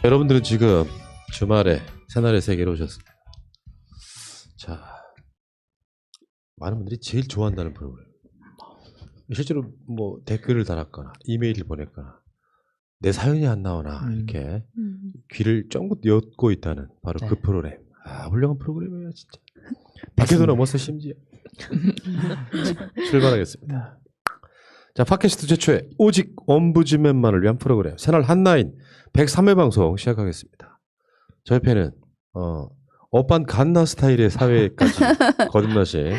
여러분들은 지금 주말에 새날의 세계로 오셨습니다. 자, 많은 분들이 제일 좋아한다는 프로그램. 실제로 뭐 댓글을 달았거나 이메일을 보냈거나 내 사연이 안 나오나 이렇게 귀를 쫑긋 엿고 있다는 바로 네. 그 프로그램. 아, 훌륭한 프로그램이에요 진짜. 밖에도 넘어서 심지어. 출발하겠습니다. 자, 팟캐스트 최초의 오직 ombudsman만을 위한 프로그램 새날 한나인 103회 방송 시작하겠습니다. 저 옆에는 어반 갓나 스타일의 사회까지 거듭나신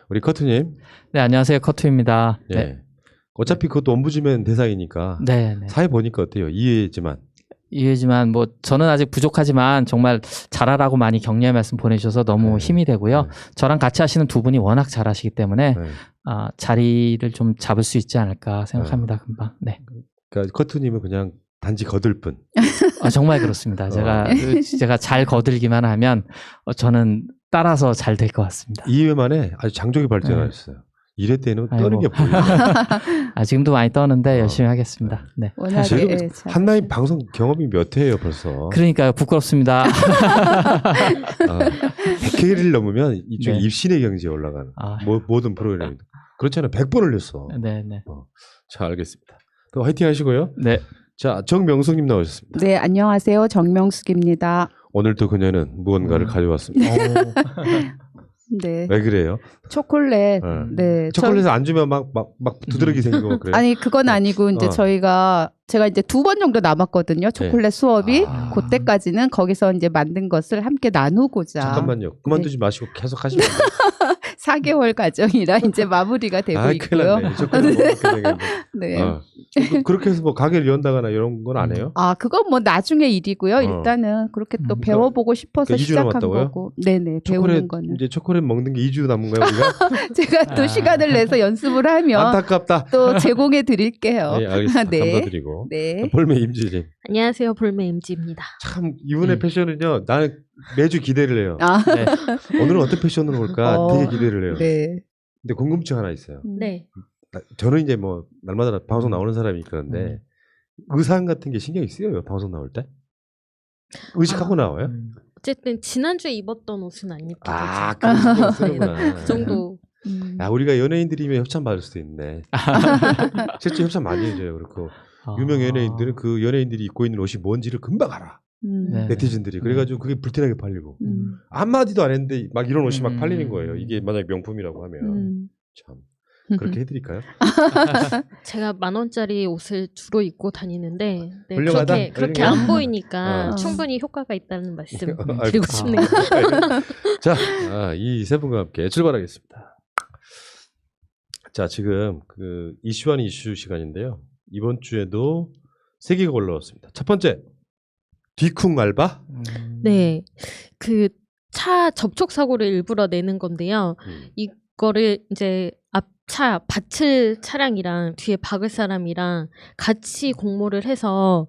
우리 커트님. 네, 안녕하세요. 커트입니다. 예. 네. 어차피 그것도 ombudsman 대상이니까 네, 네. 사회 보니까 어때요? 이해지만. 이해지만 뭐 저는 아직 부족하지만 정말 잘하라고 많이 격려의 말씀 보내주셔서 너무 네. 힘이 되고요. 네. 저랑 같이 하시는 두 분이 워낙 잘하시기 때문에 네. 자리를 좀 잡을 수 있지 않을까 생각합니다. 금방. 네. 그러니까 커트님은 그냥 단지 거들 뿐. 정말 그렇습니다. 제가 잘 거들기만 하면 저는 따라서 잘 될 것 같습니다. 2회 만에 아주 장족이 발전하셨어요. 1회 때는 떠는 게 보여요. 지금도 많이 떠는데 열심히 하겠습니다. 네. 지금 한나인 방송 경험이 몇 회예요 벌써? 그러니까요. 부끄럽습니다. 100회를 넘으면 이쪽 네. 입신의 경지에 올라가는 모든 프로그램이. 그렇잖아요. 100번을 냈어. 네, 네. 자, 알겠습니다. 또 화이팅 하시고요. 네. 자, 정명숙님 나오셨습니다. 네, 안녕하세요. 정명숙입니다. 오늘도 그녀는 무언가를 가져왔습니다. 네. 왜 그래요? 초콜릿. 네. 초콜릿을 안 주면 막 두드러기 생기고 막 그래요? 아니, 그건 아니고 이제 제가 이제 2번 정도 남았거든요. 초콜릿 수업이. 그때까지는 거기서 이제 만든 것을 함께 나누고자. 잠깐만요. 그만두지 마시고 계속 하시면 돼요. 4개월 과정이라 이제 마무리가 되고 있고요. 큰일 났네. 초콜릿 먹게 되겠네. 네. 그렇게 해서 뭐 가게를 연다거나 이런 건 안 해요? 그건 뭐 나중에 일이고요. 일단은 그렇게 또 배워보고 싶어서 그러니까 2주 시작한 남았다고요? 거고. 네네. 배우는 거는. 이제 초콜릿 먹는 게 2주 남은 거예요, 우리가? 제가 또 시간을 내서 연습을 하면 안타깝다. 또 제공해 드릴게요. 네, 알겠습니다. 네. 감사드리고. 네. 볼메 임지님. 안녕하세요. 볼메 임지입니다. 참 이분의 패션은요. 나는 매주 기대를 해요. 네. 오늘은 어떤 패션으로 올까 되게 기대를 해요. 네. 근데 궁금증 하나 있어요. 네. 저는 이제 뭐 날마다 방송 나오는 사람이니까 그런데 의상 같은 게 신경이 쓰여요. 방송 나올 때? 의식하고 나와요? 어쨌든 지난주에 입었던 옷은 안 입고 그런 신경 쓰는구나. 그 정도. 야, 우리가 연예인들이면 협찬 받을 수도 있네. 실제 협찬 많이 해줘요. 그렇고 유명 연예인들은 그 연예인들이 입고 있는 옷이 뭔지를 금방 알아. 네티즌들이. 그래가지고 그게 불티나게 팔리고 한마디도 안 했는데 막 이런 옷이 막 팔리는 거예요. 이게 만약에 명품이라고 하면 참 그렇게 해드릴까요? 제가 10,000원짜리 옷을 주로 입고 다니는데 훌륭하다? 그렇게 안 보이니까 충분히 효과가 있다는 말씀 드리고 싶네요. 자, 이 세 분과 함께 출발하겠습니다. 자, 지금 그 이슈 아닌 이슈 시간인데요. 이번 주에도 3개가 올라왔습니다. 첫 번째, 뒤쿵 알바? 네, 그 차 접촉 사고를 일부러 내는 건데요. 이거를 이제 앞차 받칠 차량이랑 뒤에 박을 사람이랑 같이 공모를 해서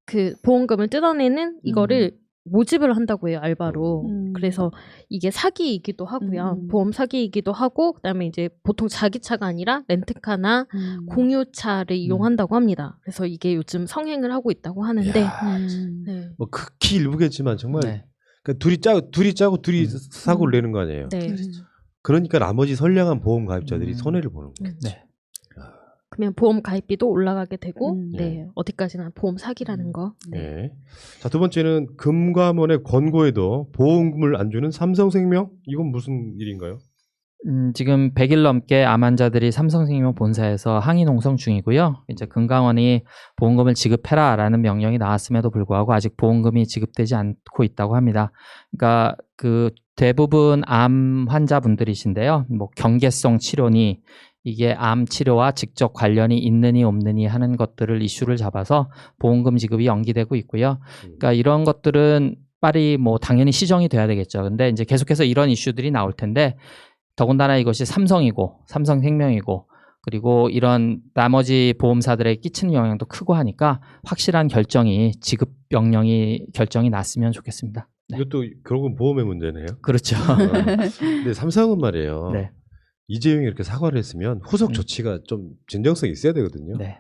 그 보험금을 뜯어내는 이거를 모집을 한다고 해요, 알바로. 그래서 이게 사기이기도 하고요. 보험 사기이기도 하고, 그다음에 이제 보통 자기 차가 아니라 렌트카나 공유차를 이용한다고 합니다. 그래서 이게 요즘 성행을 하고 있다고 하는데, 네. 뭐 극히 일부겠지만 정말 그러니까 둘이 짜고 둘이 사고를 내는 거 아니에요. 네. 그러니까 나머지 선량한 보험 가입자들이 손해를 보는 거예요. 네. 그러면 보험 가입비도 올라가게 되고, 네, 어디까지나 보험 사기라는 거. 네. 자, 두 번째는 금감원의 권고에도 보험금을 안 주는 삼성생명? 이건 무슨 일인가요? 지금 100일 넘게 암 환자들이 삼성생명 본사에서 항의 농성 중이고요. 이제 금감원이 보험금을 지급해라라는 명령이 나왔음에도 불구하고 아직 보험금이 지급되지 않고 있다고 합니다. 그러니까 그 대부분 암 환자분들이신데요. 뭐 경계성 치료니 이게 암 치료와 직접 관련이 있느니 없느니 하는 것들을 이슈를 잡아서 보험금 지급이 연기되고 있고요. 그러니까 이런 것들은 빨리 뭐 당연히 시정이 돼야 되겠죠. 근데 이제 계속해서 이런 이슈들이 나올 텐데 더군다나 이것이 삼성이고 삼성생명이고 그리고 이런 나머지 보험사들에 끼치는 영향도 크고 하니까 확실한 결정이 지급 명령이 결정이 났으면 좋겠습니다. 네. 이것도 결국은 보험의 문제네요. 그렇죠. 근데 삼성은 말이에요. 네. 이재용이 이렇게 사과를 했으면 후속 조치가 좀 진정성이 있어야 되거든요. 네.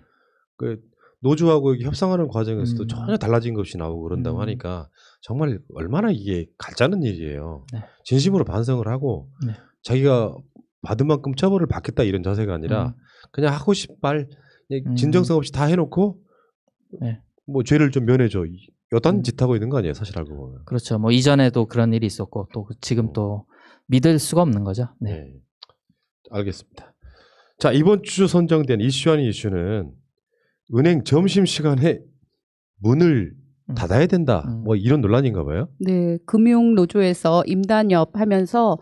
노조하고 이렇게 협상하는 과정에서도 전혀 달라진 것이 나오고 그런다고 하니까 정말 얼마나 이게 가짜는 일이에요. 네. 진심으로 반성을 하고 네. 자기가 받은 만큼 처벌을 받겠다 이런 자세가 아니라 그냥 하고 싶은 말 진정성 없이 다 해놓고 네. 뭐 죄를 좀 면해줘. 여단 짓 하고 있는 거 아니에요, 사실 알고 보면. 그렇죠. 뭐 이전에도 그런 일이 있었고 또 지금 또 믿을 수가 없는 거죠. 네. 네. 알겠습니다. 자, 이번 주 선정된 이슈 아닌 이슈는 은행 점심시간에 문을 닫아야 된다. 뭐 이런 논란인가 봐요. 네, 금융노조에서 임단협 하면서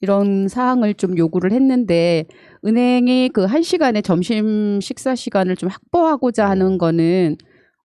이런 사항을 좀 요구를 했는데 은행이 그 1시간의 점심 식사 시간을 좀 확보하고자 하는 거는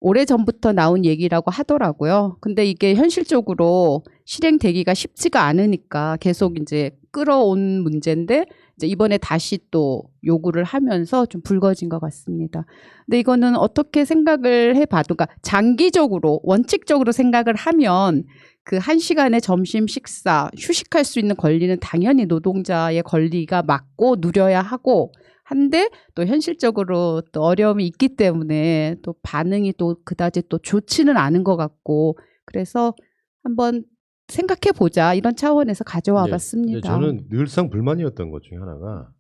오래전부터 나온 얘기라고 하더라고요. 근데 이게 현실적으로 실행되기가 쉽지가 않으니까 계속 이제 끌어온 문제인데 이제 이번에 다시 또 요구를 하면서 좀 불거진 것 같습니다. 근데 이거는 어떻게 생각을 해봐도, 그러니까 장기적으로 원칙적으로 생각을 하면 그 1시간의 점심 식사 휴식할 수 있는 권리는 당연히 노동자의 권리가 맞고 누려야 하고 한데 또 현실적으로 또 어려움이 있기 때문에 또 반응이 또 그다지 또 좋지는 않은 것 같고 그래서 한번 생각해 보자 이런 차원에서 가져와 봤습니다. 저는 늘상 불만이었던 것 중에 하나가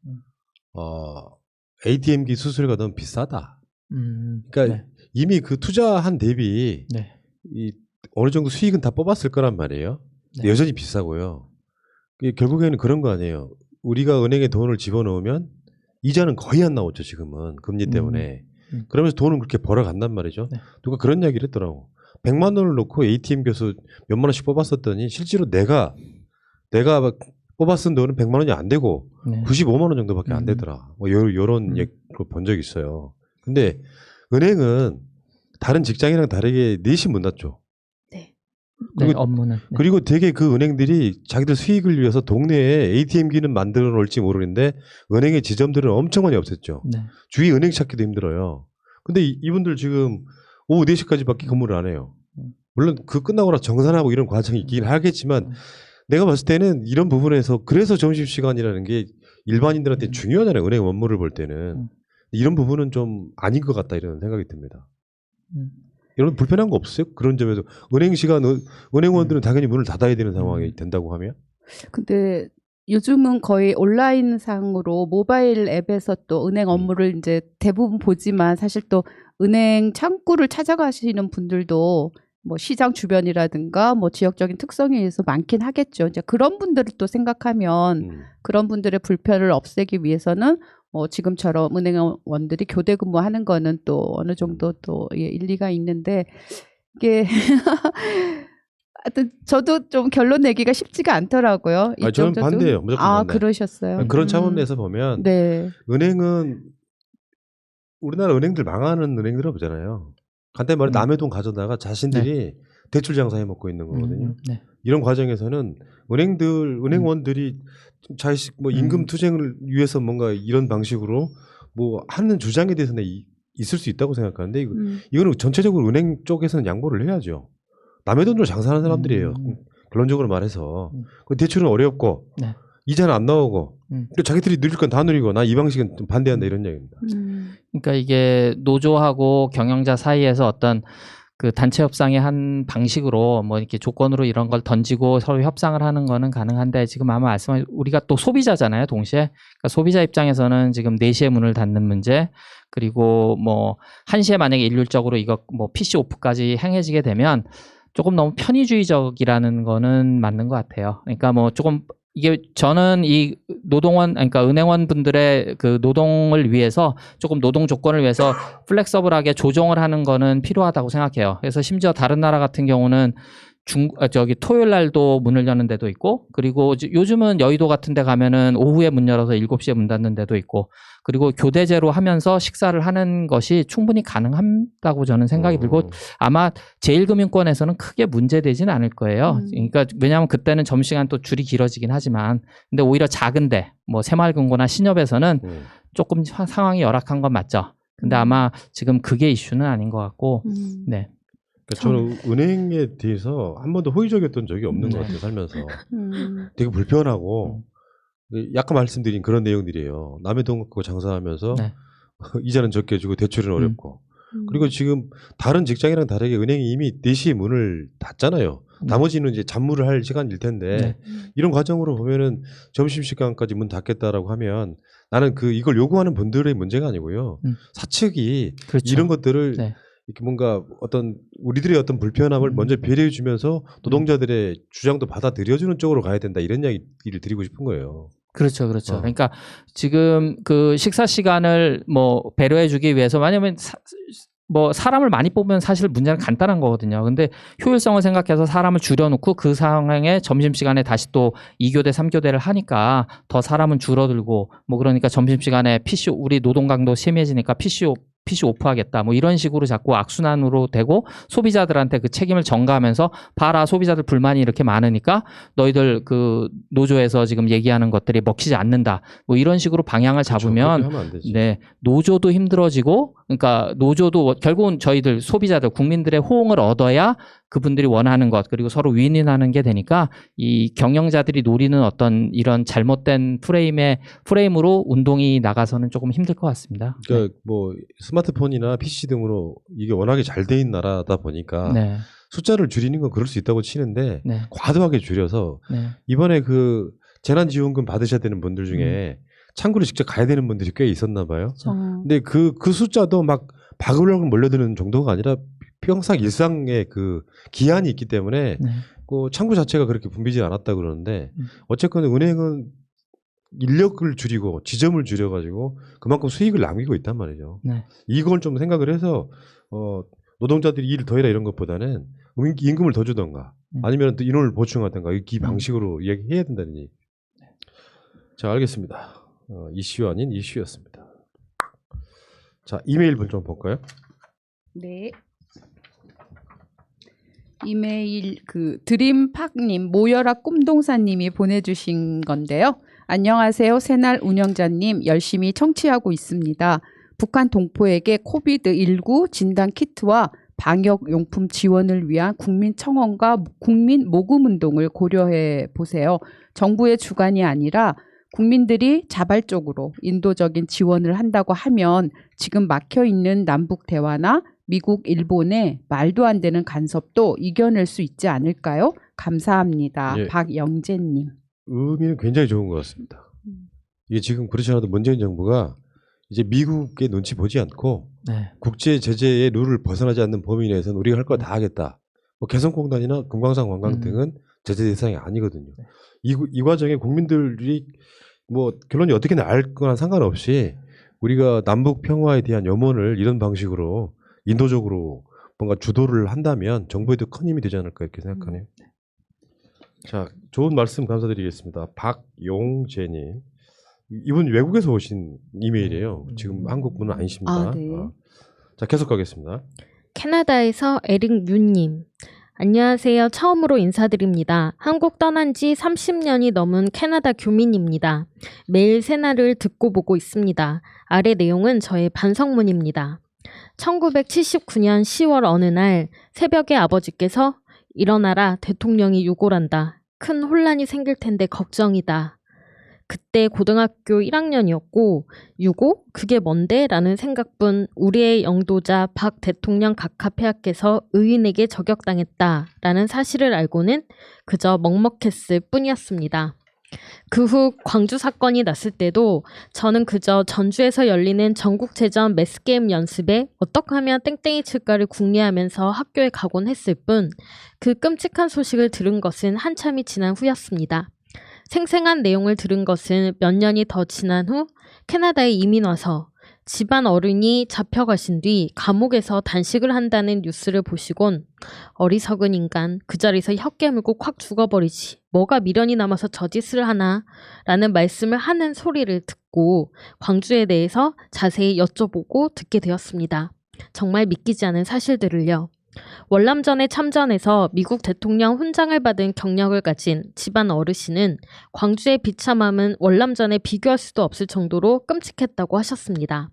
ATM기 수수료가 너무 비싸다. 그러니까 네. 이미 그 투자한 대비 네. 이 어느 정도 수익은 다 뽑았을 거란 말이에요. 근데 네. 여전히 비싸고요. 결국에는 그런 거 아니에요. 우리가 은행에 돈을 집어넣으면 이자는 거의 안 나오죠, 지금은. 금리 때문에. 그러면서 돈은 그렇게 벌어간단 말이죠. 네. 누가 그런 이야기를 했더라고. 100만 원을 놓고 ATM 교수 몇만 원씩 뽑았었더니 실제로 내가 뽑아 쓴 돈은 100만 원이 안 되고 네. 95만 원 정도밖에 안 되더라. 뭐 요런 얘기 본 적이 있어요. 근데 은행은 다른 직장이랑 다르게 4시 문 닫죠. 네, 업무는. 네. 그리고 되게 그 은행들이 자기들 수익을 위해서 동네에 ATM기는 만들어 놓을지 모르는데 은행의 지점들은 엄청 많이 없앴죠. 네. 주위 은행 찾기도 힘들어요. 근데 이분들 지금 오후 4시까지밖에 근무를 안 해요. 물론 그 끝나고 나서 정산하고 이런 과정이 있긴 하겠지만 내가 봤을 때는 이런 부분에서 그래서 점심시간이라는 게 일반인들한테 중요하잖아요. 은행 업무를 볼 때는. 이런 부분은 좀 아닌 것 같다 이런 생각이 듭니다. 여러분 불편한 거 없어요? 그런 점에서 은행 시간 은행원들은 당연히 문을 닫아야 되는 상황이 된다고 하면? 근데 요즘은 거의 온라인상으로 모바일 앱에서 또 은행 업무를 이제 대부분 보지만 사실 또 은행 창구를 찾아가시는 분들도 뭐 시장 주변이라든가 뭐 지역적인 특성에 의해서 많긴 하겠죠. 이제 그런 분들을 또 생각하면 그런 분들의 불편을 없애기 위해서는 지금처럼 은행원들이 교대 근무하는 거는 또 어느 정도 또 일리가 있는데 이게 하여튼 저도 좀 결론 내기가 쉽지가 않더라고요. 저는 반대예요. 무조건 반대. 그러셨어요. 그런 차원에서 보면 네. 은행은 우리나라 은행들 망하는 은행들 없잖아요. 간단히 말해 남의 돈 가져다가 자신들이 대출 장사해 먹고 있는 거거든요. 네. 이런 과정에서는 은행원들이 자식 뭐 임금 투쟁을 위해서 뭔가 이런 방식으로 뭐 하는 주장에 대해서는 있을 수 있다고 생각하는데 이거는 전체적으로 은행 쪽에서는 양보를 해야죠. 남의 돈으로 장사하는 사람들이에요. 결론적으로 말해서 그 대출은 어렵고 이자는 안 나오고 자기들이 누릴 건 다 누리고 나 이 방식은 좀 반대한다 이런 얘기입니다. 그러니까 이게 노조하고 경영자 사이에서 어떤 그 단체 협상의 한 방식으로 뭐 이렇게 조건으로 이런 걸 던지고 서로 협상을 하는 거는 가능한데 지금 아마 말씀하신 우리가 또 소비자잖아요, 동시에. 그러니까 소비자 입장에서는 지금 4시에 문을 닫는 문제 그리고 뭐 1시에 만약에 일률적으로 이거 뭐 PC 오프까지 행해지게 되면 조금 너무 편의주의적이라는 거는 맞는 것 같아요. 그러니까 뭐 조금 이게 저는 이 그러니까 은행원 분들의 그 노동을 위해서 조금 노동 조건을 위해서 플렉서블하게 조정을 하는 거는 필요하다고 생각해요. 그래서 심지어 다른 나라 같은 경우는 토요일 날도 문을 여는 데도 있고 그리고 요즘은 여의도 같은 데 가면은 오후에 문 열어서 7시에 문 닫는 데도 있고 그리고 교대제로 하면서 식사를 하는 것이 충분히 가능하다고 저는 생각이 들고 아마 제1금융권에서는 크게 문제되지는 않을 거예요. 그러니까 왜냐하면 그때는 점심시간 또 줄이 길어지긴 하지만 근데 오히려 작은데 뭐 새마을금고나 신협에서는 조금 상황이 열악한 건 맞죠. 근데 아마 지금 그게 이슈는 아닌 것 같고 네. 그러니까 저는 은행에 대해서 한 번도 호의적이었던 적이 없는 것 같아요, 살면서. 되게 불편하고, 약간 말씀드린 그런 내용들이에요. 남의 돈 갖고 장사하면서, 이자는 적게 주고 대출은 어렵고. 그리고 지금 다른 직장이랑 다르게 은행이 이미 4시에 문을 닫잖아요. 나머지는 이제 잡무를 할 시간일 텐데 이런 과정으로 보면은 점심시간까지 문 닫겠다라고 하면 나는 이걸 요구하는 분들의 문제가 아니고요. 사측이 그렇죠. 이런 것들을 네. 이렇게 뭔가 어떤 우리들의 어떤 불편함을 먼저 배려해 주면서 노동자들의 주장도 받아들여주는 쪽으로 가야 된다 이런 이야기를 드리고 싶은 거예요. 그렇죠, 그렇죠. 그러니까 지금 그 식사 시간을 뭐 배려해주기 위해서 왜냐하면 뭐 사람을 많이 뽑으면 사실 문제는 간단한 거거든요. 근데 효율성을 생각해서 사람을 줄여놓고 그 상황에 점심시간에 다시 또 2교대, 3교대를 하니까 더 사람은 줄어들고 뭐 그러니까 점심시간에 PC 우리 노동 강도 심해지니까 PC 오프하겠다. 뭐 이런 식으로 자꾸 악순환으로 되고 소비자들한테 그 책임을 전가하면서 봐라 소비자들 불만이 이렇게 많으니까 너희들 그 노조에서 지금 얘기하는 것들이 먹히지 않는다. 뭐 이런 식으로 방향을 잡으면 그렇게 하면 안 되지. 네, 노조도 힘들어지고 그러니까 노조도 결국은 저희들 소비자들 국민들의 호응을 얻어야 그분들이 원하는 것 그리고 서로 윈윈하는 게 되니까 이 경영자들이 노리는 어떤 이런 잘못된 프레임으로 운동이 나가서는 조금 힘들 것 같습니다. 그러니까 뭐 스마트폰이나 PC 등으로 이게 워낙에 잘 돼 있는 나라다 보니까 네. 숫자를 줄이는 건 그럴 수 있다고 치는데 네. 과도하게 줄여서 네. 이번에 그 재난지원금 받으셔야 되는 분들 중에 창구를 직접 가야 되는 분들이 꽤 있었나 봐요. 근데 그 숫자도 막 바글바글 몰려드는 정도가 아니라 평상 일상의 그 기한이 있기 때문에 네. 그 창구 자체가 그렇게 붐비지 않았다 그러는데 어쨌건 은행은 인력을 줄이고 지점을 줄여가지고 그만큼 수익을 남기고 있단 말이죠. 네. 이걸 좀 생각을 해서 노동자들이 일을 더 해라 이런 것보다는 임금을 더 주던가 아니면 또 인원을 보충하던가 이 방식으로 이야기해야 된다는 얘기. 자, 알겠습니다. 이슈 아닌 이슈였습니다. 자, 이메일 좀 볼까요? 네. 이메일 드림팍님 모여라 꿈동사님이 보내주신 건데요. 안녕하세요. 새날 운영자님 열심히 청취하고 있습니다. 북한 동포에게 코비드19 진단 키트와 방역용품 지원을 위한 국민청원과 국민 모금운동을 고려해 보세요. 정부의 주관이 아니라 국민들이 자발적으로 인도적인 지원을 한다고 하면 지금 막혀있는 남북 대화나 미국, 일본의 말도 안 되는 간섭도 이겨낼 수 있지 않을까요? 감사합니다. 예. 박영재님. 의미는 굉장히 좋은 것 같습니다. 이게 지금 그렇지 않아도 문재인 정부가 이제 미국의 눈치 보지 않고 네. 국제 제재의 룰을 벗어나지 않는 범위 내에서는 우리가 할 거 다 하겠다. 뭐 개성공단이나 금강산 관광 등은 제재 대상이 아니거든요. 이 과정에 국민들이 뭐 결론이 어떻게 날 거나 상관없이 우리가 남북 평화에 대한 염원을 이런 방식으로 인도적으로 뭔가 주도를 한다면 정부에도 큰 힘이 되지 않을까 이렇게 생각하네요. 자, 좋은 말씀 감사드리겠습니다. 박용재님. 이분 외국에서 오신 이메일이에요. 지금 한국 분은 아니십니다. 아, 네. 자, 계속 가겠습니다. 캐나다에서 에릭 윤님. 안녕하세요. 처음으로 인사드립니다. 한국 떠난 지 30년이 넘은 캐나다 교민입니다. 매일 새날을 듣고 보고 있습니다. 아래 내용은 저의 반성문입니다. 1979년 10월 어느 날 새벽에 아버지께서 일어나라 대통령이 유고란다. 큰 혼란이 생길 텐데 걱정이다. 그때 고등학교 1학년이었고 유고? 그게 뭔데? 라는 생각뿐 우리의 영도자 박 대통령 각하폐하께서 의인에게 저격당했다 라는 사실을 알고는 그저 먹먹했을 뿐이었습니다. 그 후 광주 사건이 났을 때도 저는 그저 전주에서 열리는 전국체전 매스게임 연습에 어떻게 하면 땡땡이 칠까를 궁리하면서 학교에 가곤 했을 뿐 그 끔찍한 소식을 들은 것은 한참이 지난 후였습니다. 생생한 내용을 들은 것은 몇 년이 더 지난 후 캐나다에 이민 와서 집안 어른이 잡혀가신 뒤 감옥에서 단식을 한다는 뉴스를 보시곤 어리석은 인간 그 자리에서 혀 깨물고 콱 죽어버리지 뭐가 미련이 남아서 저 짓을 하나 라는 말씀을 하는 소리를 듣고 광주에 대해서 자세히 여쭤보고 듣게 되었습니다. 정말 믿기지 않은 사실들을요. 월남전에 참전해서 미국 대통령 훈장을 받은 경력을 가진 집안 어르신은 광주의 비참함은 월남전에 비교할 수도 없을 정도로 끔찍했다고 하셨습니다.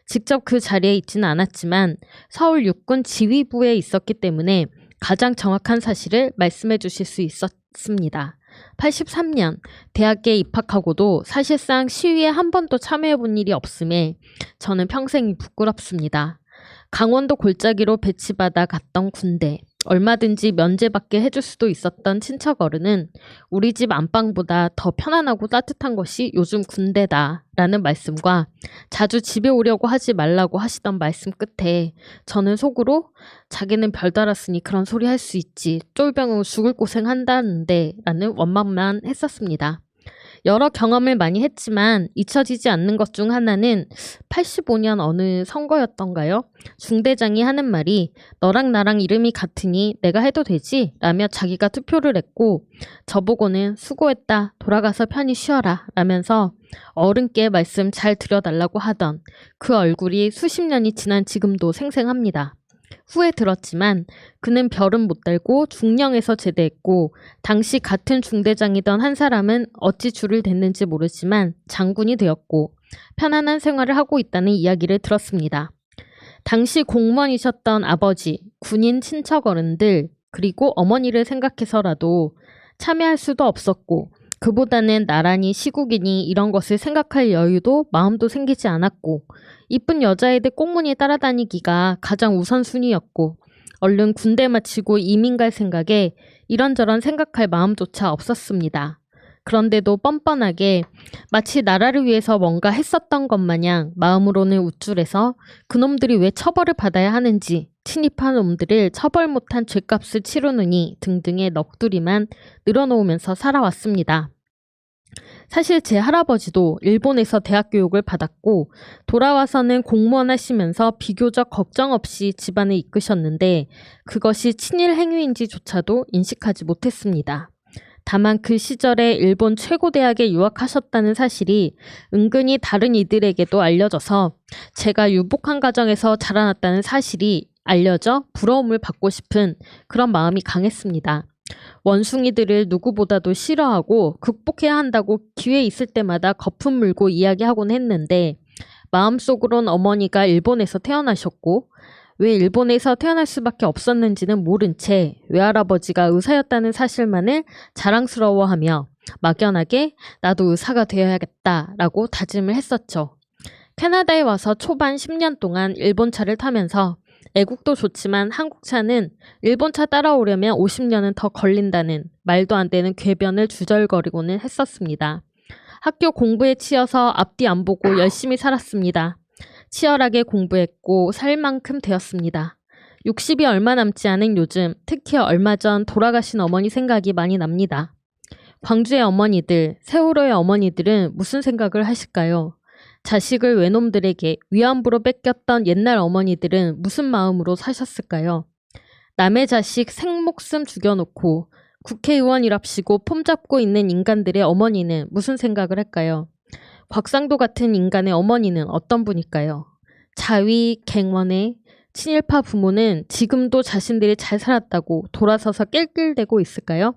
직접 그 자리에 있지는 않았지만 서울 육군 지휘부에 있었기 때문에 가장 정확한 사실을 말씀해 주실 수 있었습니다. 83년 대학에 입학하고도 사실상 시위에 한 번도 참여해 본 일이 없음에 저는 평생이 부끄럽습니다. 강원도 골짜기로 배치받아 갔던 군대, 얼마든지 면제받게 해줄 수도 있었던 친척 어른은 우리 집 안방보다 더 편안하고 따뜻한 것이 요즘 군대다 라는 말씀과 자주 집에 오려고 하지 말라고 하시던 말씀 끝에 저는 속으로 자기는 별 달았으니 그런 소리 할 수 있지, 쫄병으로 죽을 고생한다는데 라는 원망만 했었습니다. 여러 경험을 많이 했지만 잊혀지지 않는 것 중 하나는 85년 어느 선거였던가요? 중대장이 하는 말이 너랑 나랑 이름이 같으니 내가 해도 되지? 라며 자기가 투표를 했고 저보고는 수고했다, 돌아가서 편히 쉬어라 라면서 어른께 말씀 잘 드려달라고 하던 그 얼굴이 수십 년이 지난 지금도 생생합니다. 후에 들었지만 그는 별은 못 달고 중령에서 제대했고 당시 같은 중대장이던 한 사람은 어찌 줄을 댔는지 모르지만 장군이 되었고 편안한 생활을 하고 있다는 이야기를 들었습니다. 당시 공무원이셨던 아버지, 군인 친척 어른들, 그리고 어머니를 생각해서라도 참여할 수도 없었고 그보다는 나란히 시국이니 이런 것을 생각할 여유도 마음도 생기지 않았고 이쁜 여자애들 꽁무니 따라다니기가 가장 우선순위였고 얼른 군대 마치고 이민 갈 생각에 이런저런 생각할 마음조차 없었습니다. 그런데도 뻔뻔하게 마치 나라를 위해서 뭔가 했었던 것 마냥 마음으로는 우쭐해서 그놈들이 왜 처벌을 받아야 하는지, 침입한 놈들을 처벌 못한 죗값을 치르느니 등등의 넋두리만 늘어놓으면서 살아왔습니다. 사실 제 할아버지도 일본에서 대학 교육을 받았고 돌아와서는 공무원 하시면서 비교적 걱정 없이 집안을 이끄셨는데 그것이 친일 행위인지조차도 인식하지 못했습니다. 다만 그 시절에 일본 최고 대학에 유학하셨다는 사실이 은근히 다른 이들에게도 알려져서 제가 유복한 가정에서 자라났다는 사실이 알려져 부러움을 받고 싶은 그런 마음이 강했습니다. 원숭이들을 누구보다도 싫어하고 극복해야 한다고 기회 있을 때마다 거품 물고 이야기하곤 했는데 마음속으론 어머니가 일본에서 태어나셨고 왜 일본에서 태어날 수밖에 없었는지는 모른 채 외할아버지가 의사였다는 사실만을 자랑스러워하며 막연하게 나도 의사가 되어야겠다라고 다짐을 했었죠. 캐나다에 와서 초반 10년 동안 일본차를 타면서 애국도 좋지만 한국차는 일본차 따라오려면 50년은 더 걸린다는 말도 안 되는 궤변을 주절거리고는 했었습니다. 학교 공부에 치여서 앞뒤 안 보고 열심히 살았습니다. 치열하게 공부했고 살 만큼 되었습니다. 60이 얼마 남지 않은 요즘, 특히 얼마 전 돌아가신 어머니 생각이 많이 납니다. 광주의 어머니들, 세월호의 어머니들은 무슨 생각을 하실까요? 자식을 외놈들에게 위안부로 뺏겼던 옛날 어머니들은 무슨 마음으로 사셨을까요? 남의 자식 생목숨 죽여놓고 국회의원이랍시고 폼 잡고 있는 인간들의 어머니는 무슨 생각을 할까요? 곽상도 같은 인간의 어머니는 어떤 분일까요? 자위, 갱원의 친일파 부모는 지금도 자신들이 잘 살았다고 돌아서서 낄낄대고 있을까요?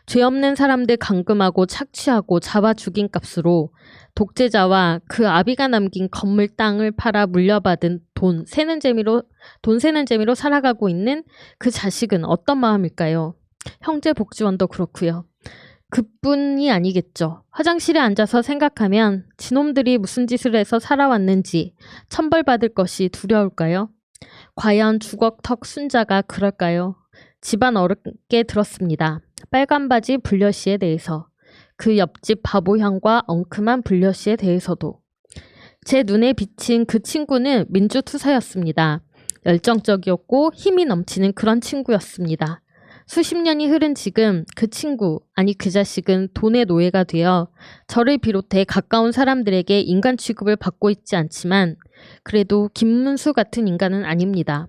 죄 없는 사람들 감금하고 착취하고 잡아 죽인 값으로 독재자와 그 아비가 남긴 건물 땅을 팔아 물려받은 돈 세는 재미로 살아가고 있는 그 자식은 어떤 마음일까요? 형제 복지원도 그렇고요. 그뿐이 아니겠죠. 화장실에 앉아서 생각하면 지놈들이 무슨 짓을 해서 살아왔는지 천벌받을 것이 두려울까요? 과연 주걱턱 순자가 그럴까요? 집안 어렵게 들었습니다. 빨간 바지 불려씨에 대해서, 그 옆집 바보형과 엉큼한 불려씨에 대해서도. 제 눈에 비친 그 친구는 민주투사였습니다. 열정적이었고 힘이 넘치는 그런 친구였습니다. 수십 년이 흐른 지금 그 친구, 아니 그 자식은 돈의 노예가 되어 저를 비롯해 가까운 사람들에게 인간 취급을 받고 있지 않지만 그래도 김문수 같은 인간은 아닙니다.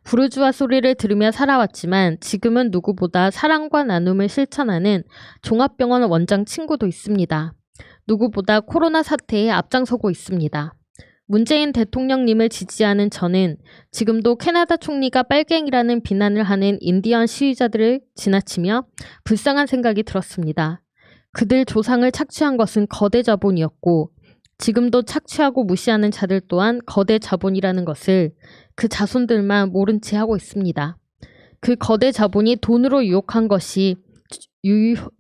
부르주아 소리를 들으며 살아왔지만 지금은 누구보다 사랑과 나눔을 실천하는 종합병원 원장 친구도 있습니다. 누구보다 코로나 사태에 앞장서고 있습니다. 문재인 대통령님을 지지하는 저는 지금도 캐나다 총리가 빨갱이라는 비난을 하는 인디언 시위자들을 지나치며 불쌍한 생각이 들었습니다. 그들 조상을 착취한 것은 거대 자본이었고 지금도 착취하고 무시하는 자들 또한 거대 자본이라는 것을 그 자손들만 모른 채 하고 있습니다. 그 거대 자본이 돈으로 유혹한 것이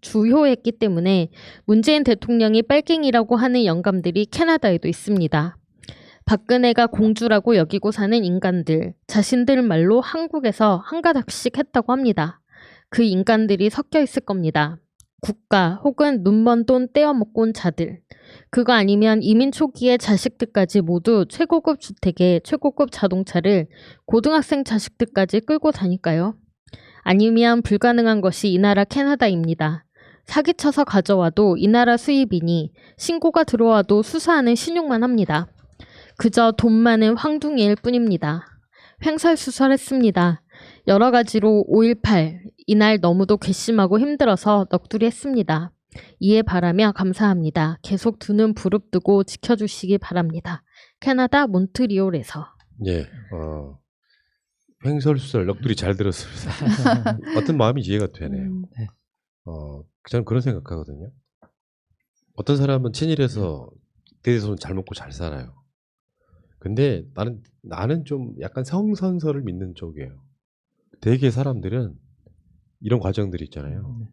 주요했기 때문에 문재인 대통령이 빨갱이라고 하는 영감들이 캐나다에도 있습니다. 박근혜가 공주라고 여기고 사는 인간들, 자신들 말로 한국에서 한 가닥씩 했다고 합니다. 그 인간들이 섞여 있을 겁니다. 국가 혹은 눈먼 돈 떼어먹고 온 자들. 그거 아니면 이민 초기의 자식들까지 모두 최고급 주택에 최고급 자동차를 고등학생 자식들까지 끌고 다닐까요? 아니면 불가능한 것이 이 나라 캐나다입니다. 사기쳐서 가져와도 이 나라 수입이니 신고가 들어와도 수사하는 신용만 합니다. 그저 돈 많은 황둥이일 뿐입니다. 횡설수설했습니다. 여러 가지로 5.18 이날 너무도 괘씸하고 힘들어서 넋두리 했습니다. 이해 바라며 감사합니다. 계속 두 눈 부릅뜨고 지켜주시기 바랍니다. 캐나다 몬트리올에서. 예, 횡설수설 넋두리 잘 들었습니다. 어떤 마음이 이해가 되네요. 네. 저는 그런 생각하거든요. 어떤 사람은 친일에서 대대손 잘 먹고 잘 살아요. 근데 나는 좀 약간 성선설을 믿는 쪽이에요. 대개 사람들은 이런 과정들이 있잖아요.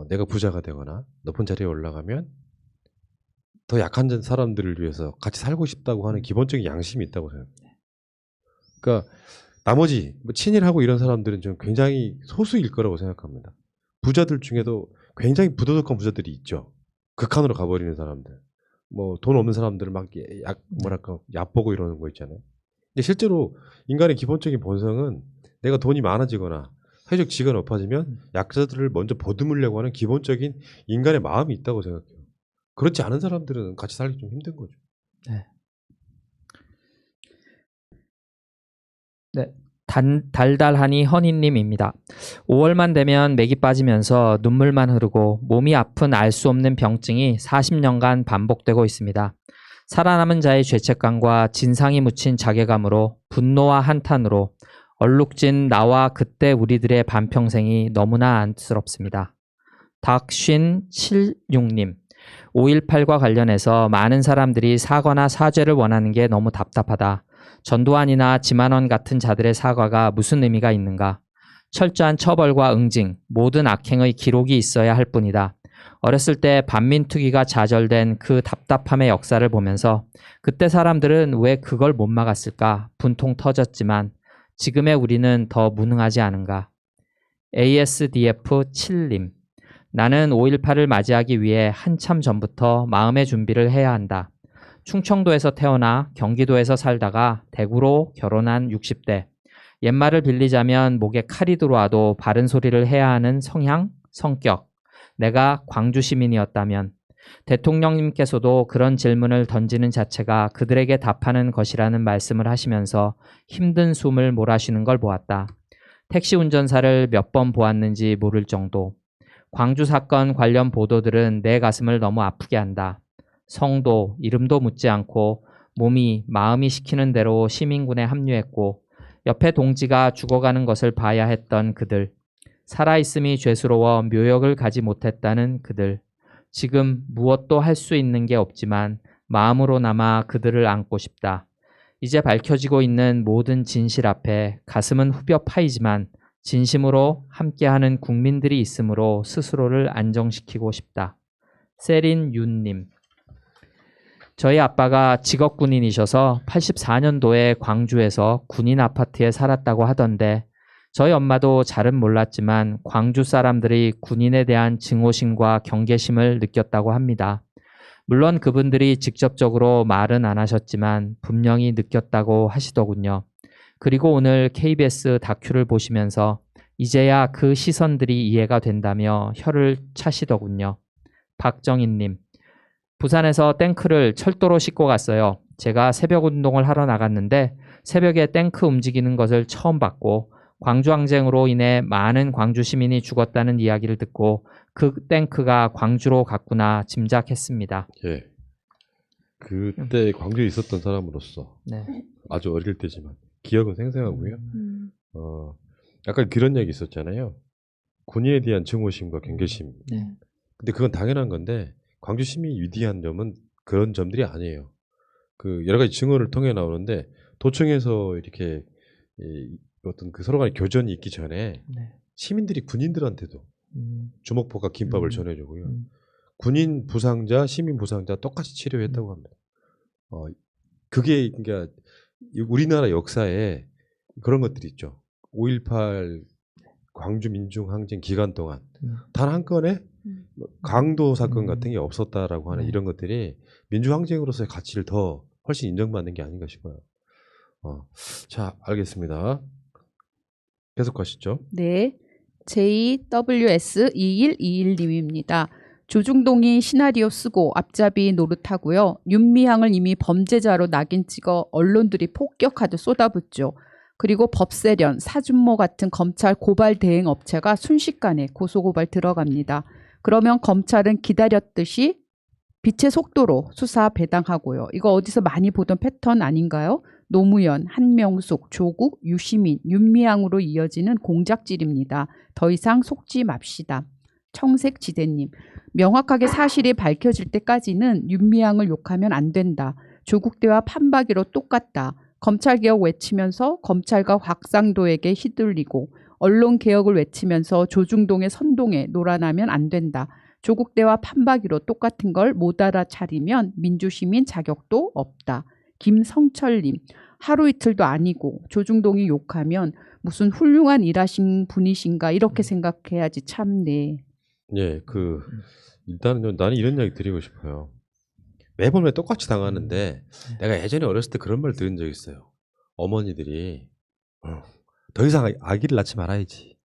내가 부자가 되거나 높은 자리에 올라가면 더 약한 사람들을 위해서 같이 살고 싶다고 하는 기본적인 양심이 있다고 생각해요. 그러니까 나머지 뭐 친일하고 이런 사람들은 좀 굉장히 소수일 거라고 생각합니다. 부자들 중에도 굉장히 부도덕한 부자들이 있죠. 극한으로 가버리는 사람들. 뭐 돈 없는 사람들을 막 뭐랄까 얕보고 이러는 거 있잖아요. 근데 실제로 인간의 기본적인 본성은 내가 돈이 많아지거나 사회적 지위가 높아지면 약자들을 먼저 보듬으려고 하는 기본적인 인간의 마음이 있다고 생각해요. 그렇지 않은 사람들은 같이 살기 좀 힘든 거죠. 네. 네. 달달하니 허니님입니다. 5월만 되면 맥이 빠지면서 눈물만 흐르고 몸이 아픈 알 수 없는 병증이 40년간 반복되고 있습니다. 살아남은 자의 죄책감과 진상이 묻힌 자괴감으로 분노와 한탄으로 얼룩진 나와 그때 우리들의 반평생이 너무나 안쓰럽습니다. 닥신76님 5.18과 관련해서 많은 사람들이 사과나 사죄를 원하는 게 너무 답답하다. 전두환이나 지만원 같은 자들의 사과가 무슨 의미가 있는가? 철저한 처벌과 응징, 모든 악행의 기록이 있어야 할 뿐이다. 어렸을 때 반민특위가 좌절된 그 답답함의 역사를 보면서 그때 사람들은 왜 그걸 못 막았을까? 분통 터졌지만 지금의 우리는 더 무능하지 않은가? ASDF7님 나는 5.18을 맞이하기 위해 한참 전부터 마음의 준비를 해야 한다. 충청도에서 태어나 경기도에서 살다가 대구로 결혼한 60대. 옛말을 빌리자면 목에 칼이 들어와도 바른 소리를 해야 하는 성향, 성격. 내가 광주 시민이었다면 대통령님께서도 그런 질문을 던지는 자체가 그들에게 답하는 것이라는 말씀을 하시면서 힘든 숨을 몰아쉬는 걸 보았다. 택시 운전사를 몇 번 보았는지 모를 정도. 광주 사건 관련 보도들은 내 가슴을 너무 아프게 한다. 성도, 이름도 묻지 않고 몸이, 마음이 시키는 대로 시민군에 합류했고 옆에 동지가 죽어가는 것을 봐야 했던 그들. 살아있음이 죄스러워 묘역을 가지 못했다는 그들. 지금 무엇도 할 수 있는 게 없지만 마음으로나마 그들을 안고 싶다. 이제 밝혀지고 있는 모든 진실 앞에 가슴은 후벼 파이지만 진심으로 함께하는 국민들이 있으므로 스스로를 안정시키고 싶다. 세린 윤님. 저희 아빠가 직업 군인이셔서 84년도에 광주에서 군인 아파트에 살았다고 하던데 저희 엄마도 잘은 몰랐지만 광주 사람들이 군인에 대한 증오심과 경계심을 느꼈다고 합니다. 물론 그분들이 직접적으로 말은 안 하셨지만 분명히 느꼈다고 하시더군요. 그리고 오늘 KBS 다큐를 보시면서 이제야 그 시선들이 이해가 된다며 혀를 차시더군요. 박정인님. 부산에서 탱크를 철도로 싣고 갔어요. 제가 새벽 운동을 하러 나갔는데 새벽에 탱크 움직이는 것을 처음 봤고 광주항쟁으로 인해 많은 광주 시민이 죽었다는 이야기를 듣고 그 탱크가 광주로 갔구나 짐작했습니다. 예. 그때 광주에 있었던 사람으로서 네. 아주 어릴 때지만 기억은 생생하고요. 약간 그런 얘기 있었잖아요. 군인에 대한 증오심과 경계심. 네. 근데 그건 당연한 건데 광주 시민이 위대한 점은 그런 점들이 아니에요. 그 여러 가지 증언을 통해 나오는데 도청에서 이렇게 어떤 그 서로 간의 교전이 있기 전에 네. 시민들이 군인들한테도 주먹밥과 김밥을 전해주고요. 군인 부상자, 시민 부상자 똑같이 치료했다고 합니다. 그게 그러니까 우리나라 역사에 그런 것들이 있죠. 5.18 광주 민중항쟁 기간 동안 단 한 건의 강도 사건 같은 게 없었다라고 하는 이런 것들이 민주항쟁으로서의 가치를 더 훨씬 인정받는 게 아닌가 싶어요. 자, 알겠습니다. 계속 가시죠. 네. JWS2121님입니다. 조중동이 시나리오 쓰고 앞잡이 노릇하고요. 윤미향을 이미 범죄자로 낙인 찍어 언론들이 폭격하듯 쏟아붓죠. 그리고 법세련, 사준모 같은 검찰 고발 대행 업체가 순식간에 고소고발 들어갑니다. 그러면 검찰은 기다렸듯이 빛의 속도로 수사 배당하고요. 이거 어디서 많이 보던 패턴 아닌가요? 노무현, 한명숙, 조국, 유시민, 윤미향으로 이어지는 공작질입니다. 더 이상 속지 맙시다. 청색지대님, 명확하게 사실이 밝혀질 때까지는 윤미향을 욕하면 안 된다. 조국 때와 판박이로 똑같다. 검찰개혁 외치면서 검찰과 곽상도에게 휘둘리고 언론개혁을 외치면서 조중동의 선동에 놀아나면 안 된다. 조국 때와 판박이로 똑같은 걸 못 알아차리면 민주시민 자격도 없다. 김성철님, 하루 이틀도 아니고 조중동이 욕하면 무슨 훌륭한 일하신 분이신가 이렇게 생각해야지 참네. 예, 일단은 나는 이런 이야기 드리고 싶어요. 매번 왜 똑같이 당하는데 내가 예전에 어렸을 때 그런 말 들은 적 있어요. 어머니들이 더 이상 아기를 낳지 말아야지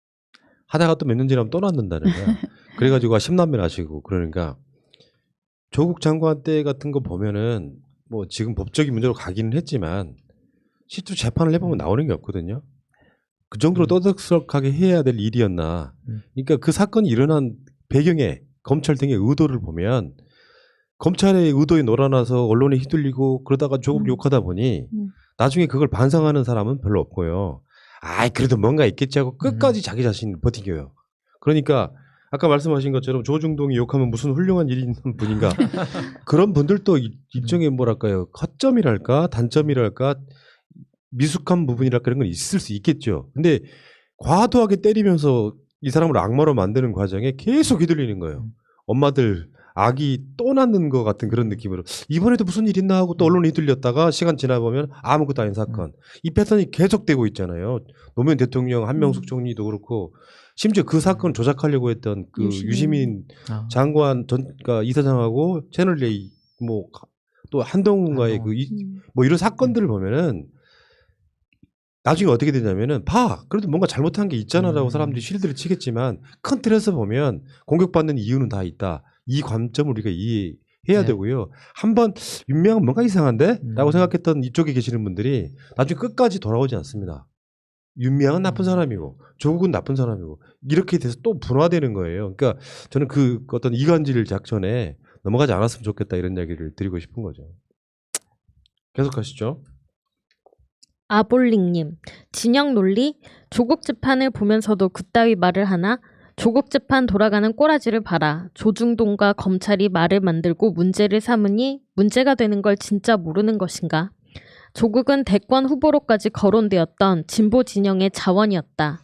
하다가 또 몇 년 지나면 또 낳는다는 거야. 그래가지고 10남매 나시고 그러니까 조국 장관 때 같은 거 보면은 뭐 지금 법적인 문제로 가기는 했지만 실제로 재판을 해보면 나오는 게 없거든요. 그 정도로 떠들썩하게 해야 될 일이었나. 그러니까 그 사건이 일어난 배경에 검찰 등의 의도를 보면 검찰의 의도에 놀아나서 언론에 휘둘리고 그러다가 조국 욕하다 보니 나중에 그걸 반성하는 사람은 별로 없고요. 아이 그래도 뭔가 있겠지 하고 끝까지 자기 자신을 버티겨요. 그러니까 아까 말씀하신 것처럼 조중동이 욕하면 무슨 훌륭한 일이 있는 분인가. 그런 분들도 일종의 뭐랄까요. 허점이랄까 단점이랄까 미숙한 부분이랄까 그런 건 있을 수 있겠죠. 근데 과도하게 때리면서 이 사람을 악마로 만드는 과정에 계속 휘둘리는 거예요. 엄마들 아기 또 낳는 것 같은 그런 느낌으로 이번에도 무슨 일 있나 하고 또 언론에 휘둘렸다가 시간 지나보면 아무것도 아닌 사건. 이 패턴이 계속되고 있잖아요. 노무현 대통령, 한명숙 총리도 그렇고 심지어 그 사건 조작하려고 했던 그 유시민 장관 그러니까 이사장하고 채널A 뭐 또 한동훈과의 뭐 이런 사건들을 보면은 나중에 어떻게 되냐면은 그래도 뭔가 잘못한 게 있잖아라고 사람들이 실드를 치겠지만 큰 틀에서 보면 공격받는 이유는 다 있다. 이 관점을 우리가 이해해야 되고요. 한번 윤미향은 뭔가 이상한데? 라고 생각했던 이쪽에 계시는 분들이 나중에 끝까지 돌아오지 않습니다. 윤미향은 나쁜 사람이고 조국은 나쁜 사람이고 이렇게 돼서 또 분화되는 거예요. 그러니까 저는 그 어떤 이간질 작전에 넘어가지 않았으면 좋겠다 이런 이야기를 드리고 싶은 거죠. 계속 하시죠. 아볼링님, 진영 논리? 조국 재판을 보면서도 그따위 말을 하나? 조국 재판 돌아가는 꼬라지를 봐라. 조중동과 검찰이 말을 만들고 문제를 삼으니 문제가 되는 걸 진짜 모르는 것인가? 조국은 대권 후보로까지 거론되었던 진보 진영의 자원이었다.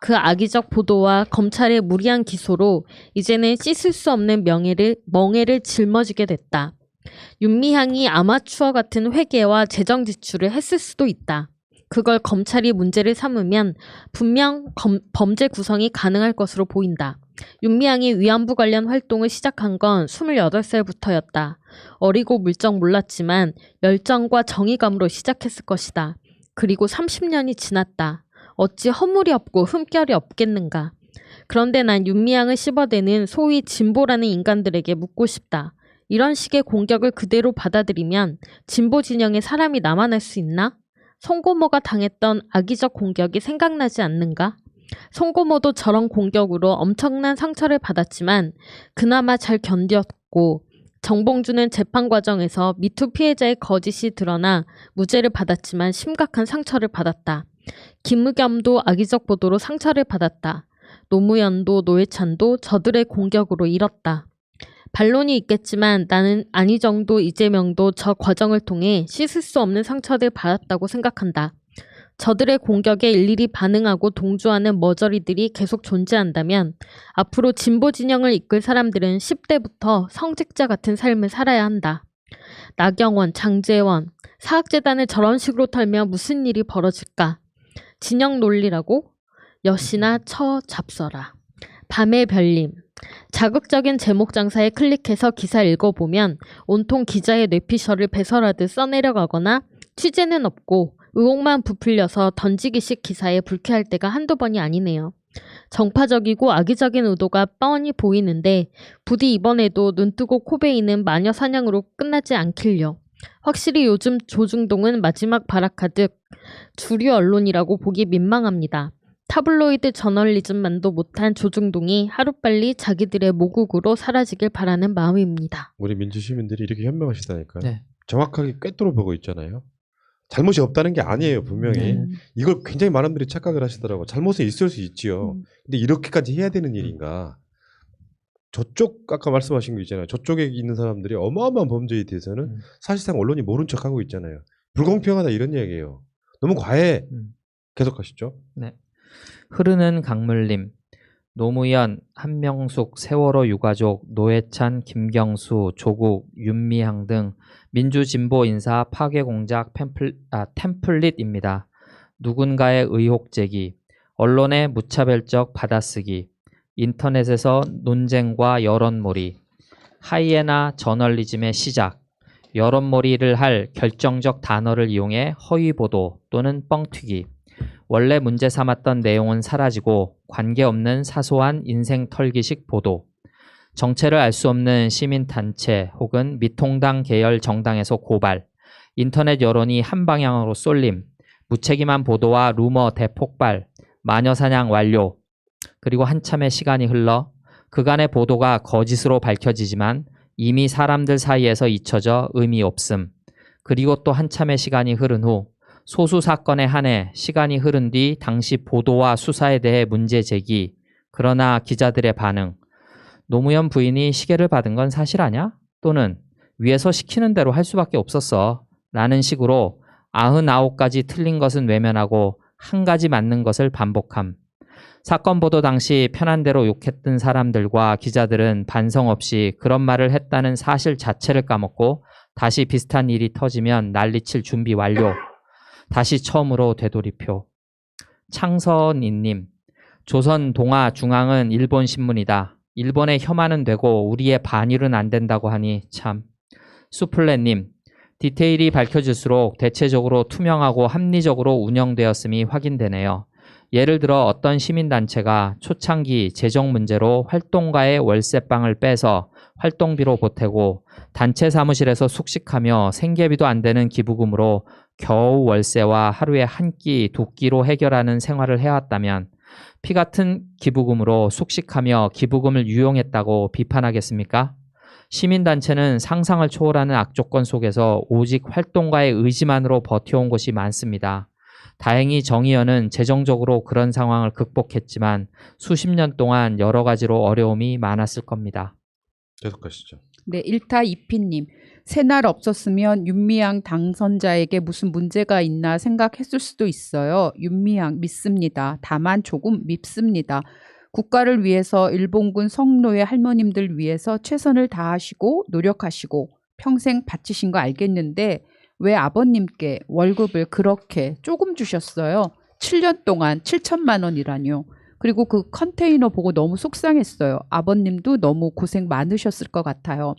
그 악의적 보도와 검찰의 무리한 기소로 이제는 씻을 수 없는 멍해를 짊어지게 됐다. 윤미향이 아마추어 같은 회계와 재정 지출을 했을 수도 있다. 그걸 검찰이 문제를 삼으면 분명 범죄 구성이 가능할 것으로 보인다. 윤미향이 위안부 관련 활동을 시작한 건 28살부터였다. 어리고 물정 몰랐지만 열정과 정의감으로 시작했을 것이다. 그리고 30년이 지났다. 어찌 허물이 없고 흠결이 없겠는가. 그런데 난 윤미향을 씹어대는 소위 진보라는 인간들에게 묻고 싶다. 이런 식의 공격을 그대로 받아들이면 진보 진영에 사람이 남아날 수 있나? 송고모가 당했던 악의적 공격이 생각나지 않는가? 송고모도 저런 공격으로 엄청난 상처를 받았지만 그나마 잘 견뎠고 정봉주는 재판 과정에서 미투 피해자의 거짓이 드러나 무죄를 받았지만 심각한 상처를 받았다. 김의겸도 악의적 보도로 상처를 받았다. 노무현도 노회찬도 저들의 공격으로 잃었다. 반론이 있겠지만 나는 안희정도 이재명도 저 과정을 통해 씻을 수 없는 상처를 받았다고 생각한다. 저들의 공격에 일일이 반응하고 동조하는 머저리들이 계속 존재한다면 앞으로 진보 진영을 이끌 사람들은 10대부터 성직자 같은 삶을 살아야 한다. 나경원, 장제원, 사학재단을 저런 식으로 털면 무슨 일이 벌어질까? 진영 논리라고? 여시나 처 잡서라. 밤의 별님. 자극적인 제목 장사에 클릭해서 기사 읽어보면 온통 기자의 뇌피셜을 배설하듯 써내려가거나 취재는 없고 의혹만 부풀려서 던지기식 기사에 불쾌할 때가 한두 번이 아니네요. 정파적이고 악의적인 의도가 뻔히 보이는데 부디 이번에도 눈뜨고 코베이는 마녀 사냥으로 끝나지 않길요. 확실히 요즘 조중동은 마지막 발악하듯 주류 언론이라고 보기 민망합니다. 타블로이드 저널리즘만도 못한 조중동이 하루빨리 자기들의 모국으로 사라지길 바라는 마음입니다. 우리 민주시민들이 이렇게 현명하시다니까요. 네. 정확하게 꿰뚫어 보고 있잖아요. 잘못이 없다는 게 아니에요, 분명히. 이걸 굉장히 많은 분들이 착각을 하시더라고. 잘못은 있을 수 있지요. 근데 이렇게까지 해야 되는 일인가? 저쪽 아까 말씀하신 거 있잖아요. 저쪽에 있는 사람들이 어마어마한 범죄에 대해서는 사실상 언론이 모른 척하고 있잖아요. 불공평하다 이런 얘기예요. 너무 과해. 계속하시죠. 네. 흐르는 강물님, 노무현, 한명숙, 세월호 유가족, 노회찬, 김경수, 조국, 윤미향 등 민주진보 인사 파괴 공작 템플릿입니다. 누군가의 의혹 제기, 언론의 무차별적 받아쓰기, 인터넷에서 논쟁과 여론몰이, 하이에나 저널리즘의 시작, 여론몰이를 할 결정적 단어를 이용해 허위보도 또는 뻥튀기, 원래 문제 삼았던 내용은 사라지고 관계없는 사소한 인생 털기식 보도, 정체를 알 수 없는 시민단체 혹은 미통당 계열 정당에서 고발, 인터넷 여론이 한 방향으로 쏠림, 무책임한 보도와 루머 대폭발, 마녀사냥 완료, 그리고 한참의 시간이 흘러 그간의 보도가 거짓으로 밝혀지지만 이미 사람들 사이에서 잊혀져 의미 없음, 그리고 또 한참의 시간이 흐른 후 소수 사건에 한해 시간이 흐른 뒤 당시 보도와 수사에 대해 문제 제기, 그러나 기자들의 반응, 노무현 부인이 시계를 받은 건 사실 아냐? 또는 위에서 시키는 대로 할 수밖에 없었어 라는 식으로 99가지 틀린 것은 외면하고 한 가지 맞는 것을 반복함. 사건 보도 당시 편한 대로 욕했던 사람들과 기자들은 반성 없이 그런 말을 했다는 사실 자체를 까먹고 다시 비슷한 일이 터지면 난리칠 준비 완료. 다시 처음으로 되돌이표. 창선이님, 조선 동아 중앙은 일본 신문이다. 일본의 혐한은 되고 우리의 반일은 안 된다고 하니 참. 수플레님, 디테일이 밝혀질수록 대체적으로 투명하고 합리적으로 운영되었음이 확인되네요. 예를 들어 어떤 시민단체가 초창기 재정 문제로 활동가의 월세방을 빼서 활동비로 보태고 단체 사무실에서 숙식하며 생계비도 안 되는 기부금으로 겨우 월세와 하루에 한 끼, 두 끼로 해결하는 생활을 해왔다면 피 같은 기부금으로 숙식하며 기부금을 유용했다고 비판하겠습니까? 시민단체는 상상을 초월하는 악조건 속에서 오직 활동가의 의지만으로 버텨온 곳이 많습니다. 다행히 정의연은 재정적으로 그런 상황을 극복했지만 수십 년 동안 여러 가지로 어려움이 많았을 겁니다. 계속하시죠. 네, 1타 2피님. 새날 없었으면 윤미향 당선자에게 무슨 문제가 있나 생각했을 수도 있어요. 윤미향 믿습니다. 다만 조금 밉습니다. 국가를 위해서 일본군 성노예 할머님들 위해서 최선을 다하시고 노력하시고 평생 바치신 거 알겠는데 왜 아버님께 월급을 그렇게 조금 주셨어요? 7년 동안 7천만 원이라뇨. 그리고 그 컨테이너 보고 너무 속상했어요. 아버님도 너무 고생 많으셨을 것 같아요.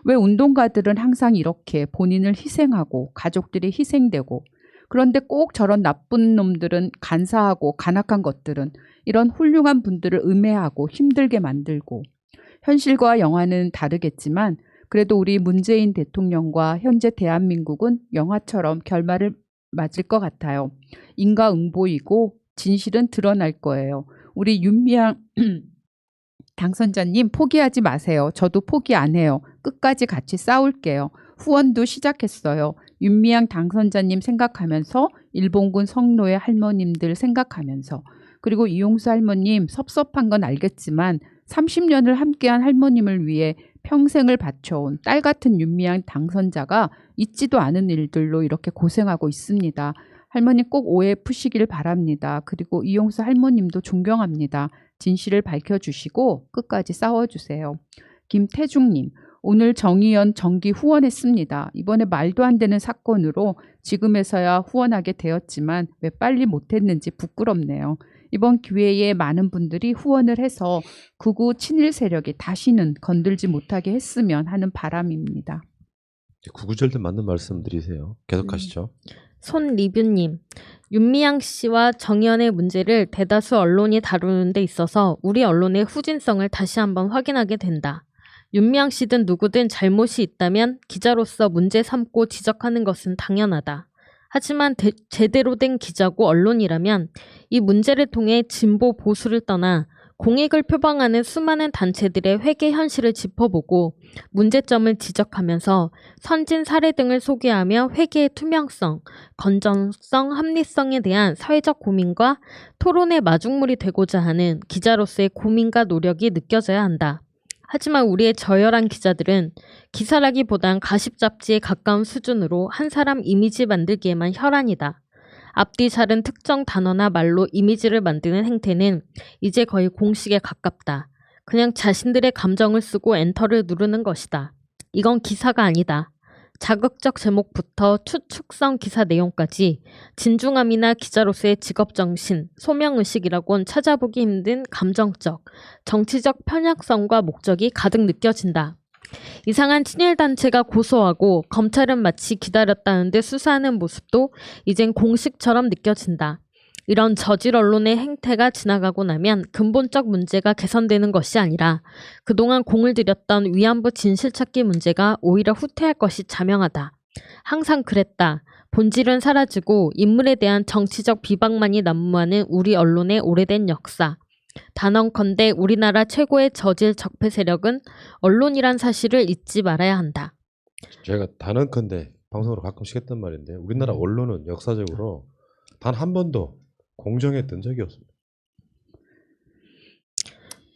왜 운동가들은 항상 이렇게 본인을 희생하고 가족들이 희생되고 그런데 꼭 저런 나쁜 놈들은 간사하고 간악한 것들은 이런 훌륭한 분들을 음해하고 힘들게 만들고 현실과 영화는 다르겠지만 그래도 우리 문재인 대통령과 현재 대한민국은 영화처럼 결말을 맞을 것 같아요. 인과응보이고 진실은 드러날 거예요. 우리 윤미향 당선자님 포기하지 마세요. 저도 포기 안 해요. 끝까지 같이 싸울게요. 후원도 시작했어요. 윤미향 당선자님 생각하면서 일본군 성노예 할머님들 생각하면서 그리고 이용수 할머님 섭섭한 건 알겠지만 30년을 함께한 할머님을 위해 평생을 바쳐온 딸 같은 윤미향 당선자가 있지도 않은 일들로 이렇게 고생하고 있습니다. 할머니 꼭 오해 푸시길 바랍니다. 그리고 이용수 할머님도 존경합니다. 진실을 밝혀주시고 끝까지 싸워주세요. 김태중님, 오늘 정의연 정기 후원했습니다. 이번에 말도 안 되는 사건으로 지금에서야 후원하게 되었지만 왜 빨리 못했는지 부끄럽네요. 이번 기회에 많은 분들이 후원을 해서 극우 친일 세력이 다시는 건들지 못하게 했으면 하는 바람입니다. 구구절대 맞는 말씀드리세요. 계속하시죠. 손리뷰님, 윤미향 씨와 정의연의 문제를 대다수 언론이 다루는 데 있어서 우리 언론의 후진성을 다시 한번 확인하게 된다. 윤미향 씨든 누구든 잘못이 있다면 기자로서 문제 삼고 지적하는 것은 당연하다. 하지만 제대로 된 기자고 언론이라면 이 문제를 통해 진보 보수를 떠나 공익을 표방하는 수많은 단체들의 회계 현실을 짚어보고 문제점을 지적하면서 선진 사례 등을 소개하며 회계의 투명성, 건전성, 합리성에 대한 사회적 고민과 토론의 마중물이 되고자 하는 기자로서의 고민과 노력이 느껴져야 한다. 하지만 우리의 저열한 기자들은 기사라기보단 가십잡지에 가까운 수준으로 한 사람 이미지 만들기에만 혈안이다. 앞뒤 자른 특정 단어나 말로 이미지를 만드는 행태는 이제 거의 공식에 가깝다. 그냥 자신들의 감정을 쓰고 엔터를 누르는 것이다. 이건 기사가 아니다. 자극적 제목부터 추측성 기사 내용까지 진중함이나 기자로서의 직업정신, 소명의식이라곤 찾아보기 힘든 감정적, 정치적 편향성과 목적이 가득 느껴진다. 이상한 친일단체가 고소하고 검찰은 마치 기다렸다는 듯 수사하는 모습도 이젠 공식처럼 느껴진다. 이런 저질 언론의 행태가 지나가고 나면 근본적 문제가 개선되는 것이 아니라 그동안 공을 들였던 위안부 진실찾기 문제가 오히려 후퇴할 것이 자명하다. 항상 그랬다. 본질은 사라지고 인물에 대한 정치적 비방만이 난무하는 우리 언론의 오래된 역사. 단언컨대 우리나라 최고의 저질 적폐 세력은 언론이란 사실을 잊지 말아야 한다. 제가 단언컨대 방송으로 가끔씩 했던 말인데 우리나라 언론은 역사적으로 단 한 번도 공정했던 적이 없습니다.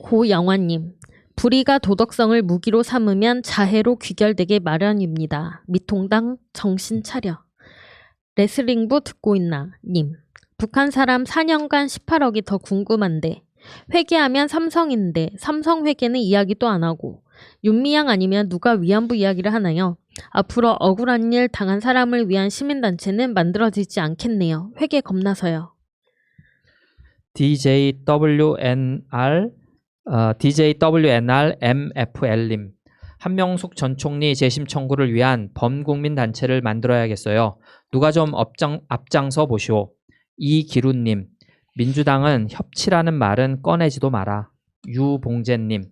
고영환님, 불의가 도덕성을 무기로 삼으면 자해로 귀결되게 마련입니다. 미통당 정신 차려. 레슬링부 듣고 있나? 님, 북한 사람 4년간 18억이 더 궁금한데 회계하면 삼성인데 삼성 회계는 이야기도 안 하고 윤미향 아니면 누가 위안부 이야기를 하나요? 앞으로 억울한 일 당한 사람을 위한 시민단체는 만들어지지 않겠네요. 회계 겁나서요. DJWNR MFL님, 한명숙 전 총리 재심 청구를 위한 범국민 단체를 만들어야겠어요. 누가 좀 앞장서 보시오. 이기루님, 민주당은 협치라는 말은 꺼내지도 마라. 유봉재님,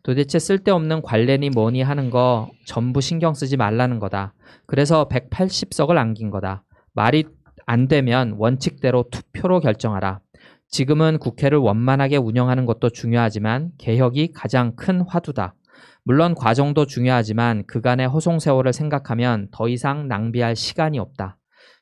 도대체 쓸데없는 관련이 뭐니 하는 거 전부 신경 쓰지 말라는 거다. 그래서 180석을 안긴 거다. 말이 안 되면 원칙대로 투표로 결정하라. 지금은 국회를 원만하게 운영하는 것도 중요하지만 개혁이 가장 큰 화두다. 물론 과정도 중요하지만 그간의 허송세월을 생각하면 더 이상 낭비할 시간이 없다.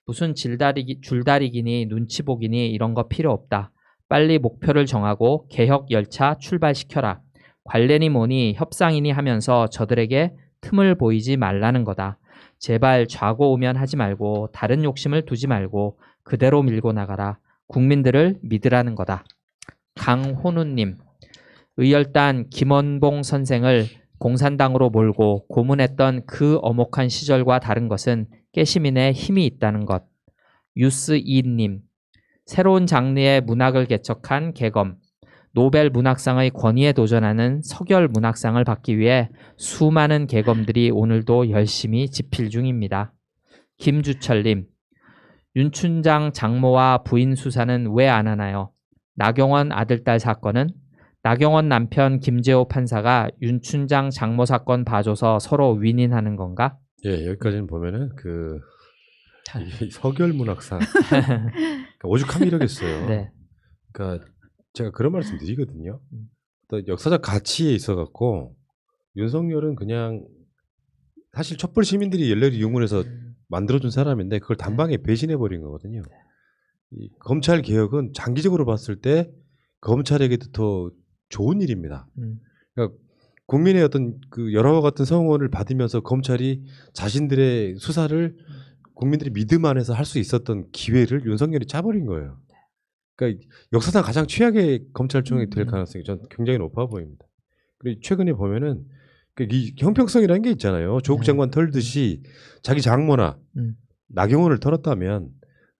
무슨 줄다리기니 눈치보기니 이런 거 필요 없다. 빨리 목표를 정하고 개혁 열차 출발시켜라. 관련이 뭐니 협상이니 하면서 저들에게 틈을 보이지 말라는 거다. 제발 좌고우면 하지 말고 다른 욕심을 두지 말고 그대로 밀고 나가라. 국민들을 믿으라는 거다. 강호누님, 의열단 김원봉 선생을 공산당으로 몰고 고문했던 그 엄혹한 시절과 다른 것은 깨시민의 힘이 있다는 것. 유스이님, 새로운 장르의 문학을 개척한 개검, 노벨 문학상의 권위에 도전하는 서결 문학상을 받기 위해 수많은 개검들이 오늘도 열심히 집필 중입니다. 김주철님, 윤춘장 장모와 부인 수사는 왜 안 하나요? 나경원 아들딸 사건은 나경원 남편 김재호 판사가 윤춘장 장모 사건 봐줘서 서로 윈윈하는 건가? 예, 여기까지는 보면은 이 서결 문학상 그러니까 오죽하면 이러겠어요. 네. 그러니까 제가 그런 말씀 드리거든요. 또 역사적 가치에 있어 갖고 윤석열은 그냥 사실 촛불 시민들이 열렬히 유문해서 만들어준 사람인데 그걸 단방에 배신해 버린 거거든요. 이 검찰 개혁은 장기적으로 봤을 때 검찰에게도 더 좋은 일입니다. 그러니까 국민의 어떤 그 여러와 같은 성원을 받으면서 검찰이 자신들의 수사를 국민들이 믿음 안에서 할 수 있었던 기회를 윤석열이 짜버린 거예요. 그러니까 역사상 가장 최악의 검찰총이 될 가능성이 전 굉장히 높아 보입니다. 그리고 최근에 보면은 이 형평성이라는 게 있잖아요. 조국 네. 장관 털듯이 자기 장모나 나경원을 털었다면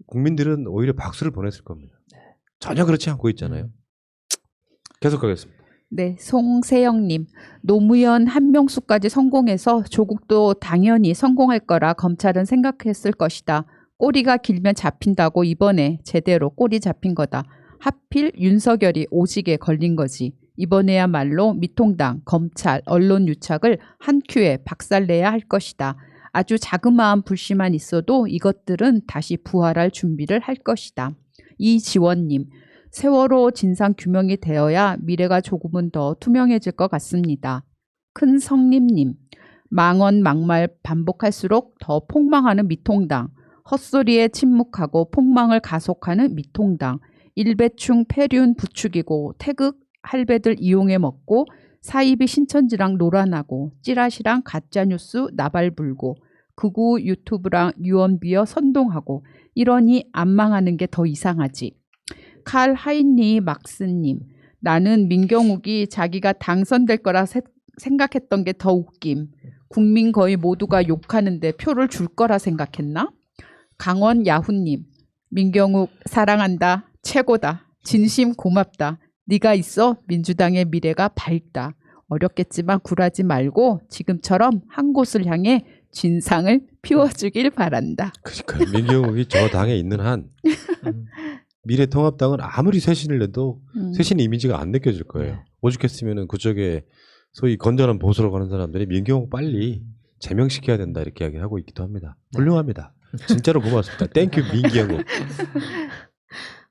국민들은 오히려 박수를 보냈을 겁니다. 전혀 그렇지 않고 있잖아요. 계속 가겠습니다. 네, 송세영님. 노무현 한명수까지 성공해서 조국도 당연히 성공할 거라 검찰은 생각했을 것이다. 꼬리가 길면 잡힌다고 이번에 제대로 꼬리 잡힌 거다. 하필 윤석열이 오직에 걸린 거지. 이번에야말로 미통당, 검찰, 언론 유착을 한 큐에 박살내야 할 것이다. 아주 자그마한 불씨만 있어도 이것들은 다시 부활할 준비를 할 것이다. 이지원님. 세월호 진상 규명이 되어야 미래가 조금은 더 투명해질 것 같습니다. 큰성님님. 망언 막말 반복할수록 더 폭망하는 미통당. 헛소리에 침묵하고 폭망을 가속하는 미통당. 일배충 폐륜 부추기고 태극 할배들 이용해 먹고 사이비 신천지랑 놀아나고 찌라시랑 가짜뉴스 나발 불고 극우 유튜브랑 유언비어 선동하고 이러니 안 망하는 게 더 이상하지. 칼 하인리 막스님. 나는 민경욱이 자기가 당선될 거라 생각했던 게 더 웃김. 국민 거의 모두가 욕하는데 표를 줄 거라 생각했나? 강원 야후님. 민경욱 사랑한다. 최고다. 진심 고맙다. 네가 있어 민주당의 미래가 밝다. 어렵겠지만 굴하지 말고 지금처럼 한 곳을 향해 진상을 피워주길 바란다. 그러니까 민경욱이 저 당에 있는 한 미래통합당은 아무리 쇄신을 해도 쇄신 이미지가 안 느껴질 거예요. 오죽했으면 그쪽에 소위 건전한 보수로 가는 사람들이 민경욱 빨리 제명시켜야 된다 이렇게 이야기하고 있기도 합니다. 훌륭합니다. 진짜로 고맙습니다. 땡큐 민경욱.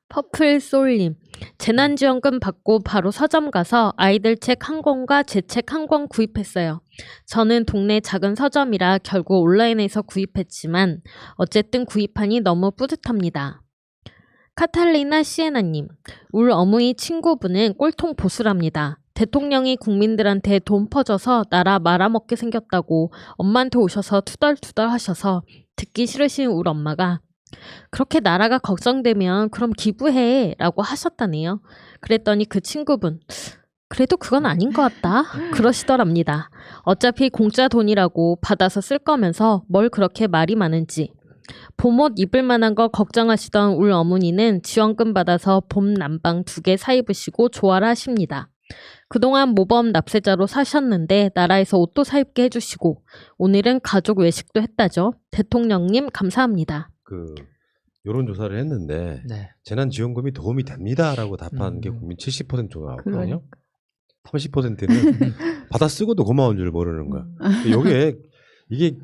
퍼플솔님. 재난지원금 받고 바로 서점 가서 아이들 책 한 권과 제 책 한 권 구입했어요. 저는 동네 작은 서점이라 결국 온라인에서 구입했지만 어쨌든 구입하니 너무 뿌듯합니다. 카탈리나 시에나님. 울 어머니 친구분은 꼴통 보수랍니다. 대통령이 국민들한테 돈 퍼줘서 나라 말아먹게 생겼다고 엄마한테 오셔서 투덜투덜 하셔서 듣기 싫으신 울 엄마가 그렇게 나라가 걱정되면 그럼 기부해 라고 하셨다네요. 그랬더니 그 친구분 그래도 그건 아닌 것 같다 그러시더랍니다. 어차피 공짜 돈이라고 받아서 쓸 거면서 뭘 그렇게 말이 많은지. 봄옷 입을 만한 거 걱정하시던 울 어머니는 지원금 받아서 봄 남방 2개 사 입으시고 좋아라 하십니다. 그동안 모범 납세자로 사셨는데 나라에서 옷도 사 입게 해주시고 오늘은 가족 외식도 했다죠. 대통령님 감사합니다. 그 여론조사를 했는데 네. 재난지원금이 도움이 됩니다라고 답한 게 국민 70% 정도 나왔거든요. 30%는 받아 쓰고도 고마운 줄 모르는 거야. 이게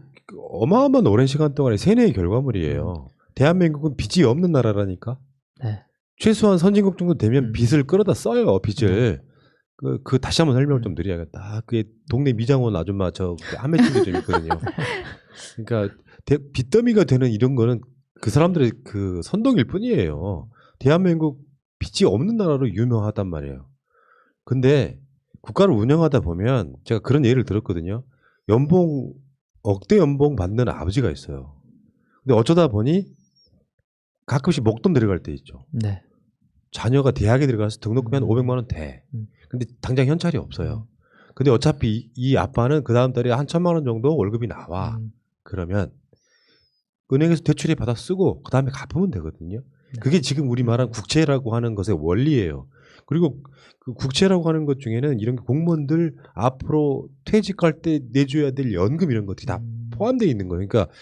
어마어마한 오랜 시간 동안의 세뇌의 결과물이에요. 대한민국은 빚이 없는 나라라니까. 네. 최소한 선진국 정도 되면 빚을 끌어다 써요. 빚을. 그 다시 한번 설명을 좀 드려야겠다. 그게 동네 미장원 아줌마 저 한매집이 좀 있거든요. 그러니까 빚더미가 되는 이런 거는 그 사람들의 그 선동일 뿐이에요. 대한민국 빚이 없는 나라로 유명하단 말이에요. 근데 국가를 운영하다 보면 제가 그런 예를 들었거든요. 억대 연봉 받는 아버지가 있어요. 근데 어쩌다 보니 가끔씩 목돈 들어갈 때 있죠. 네. 자녀가 대학에 들어가서 등록금이 한 500만 원 돼. 근데 당장 현찰이 없어요. 근데 어차피 이 아빠는 그 다음 달에 한 1,000만 원 정도 월급이 나와. 그러면 은행에서 대출에 받아 쓰고 그 다음에 갚으면 되거든요. 그게 지금 우리 말한 국채라고 하는 것의 원리예요. 그리고 그 국채라고 하는 것 중에는 이런 공무원들 앞으로 퇴직할 때 내줘야 될 연금 이런 것들이 다 포함되어 있는 거예요. 그러니까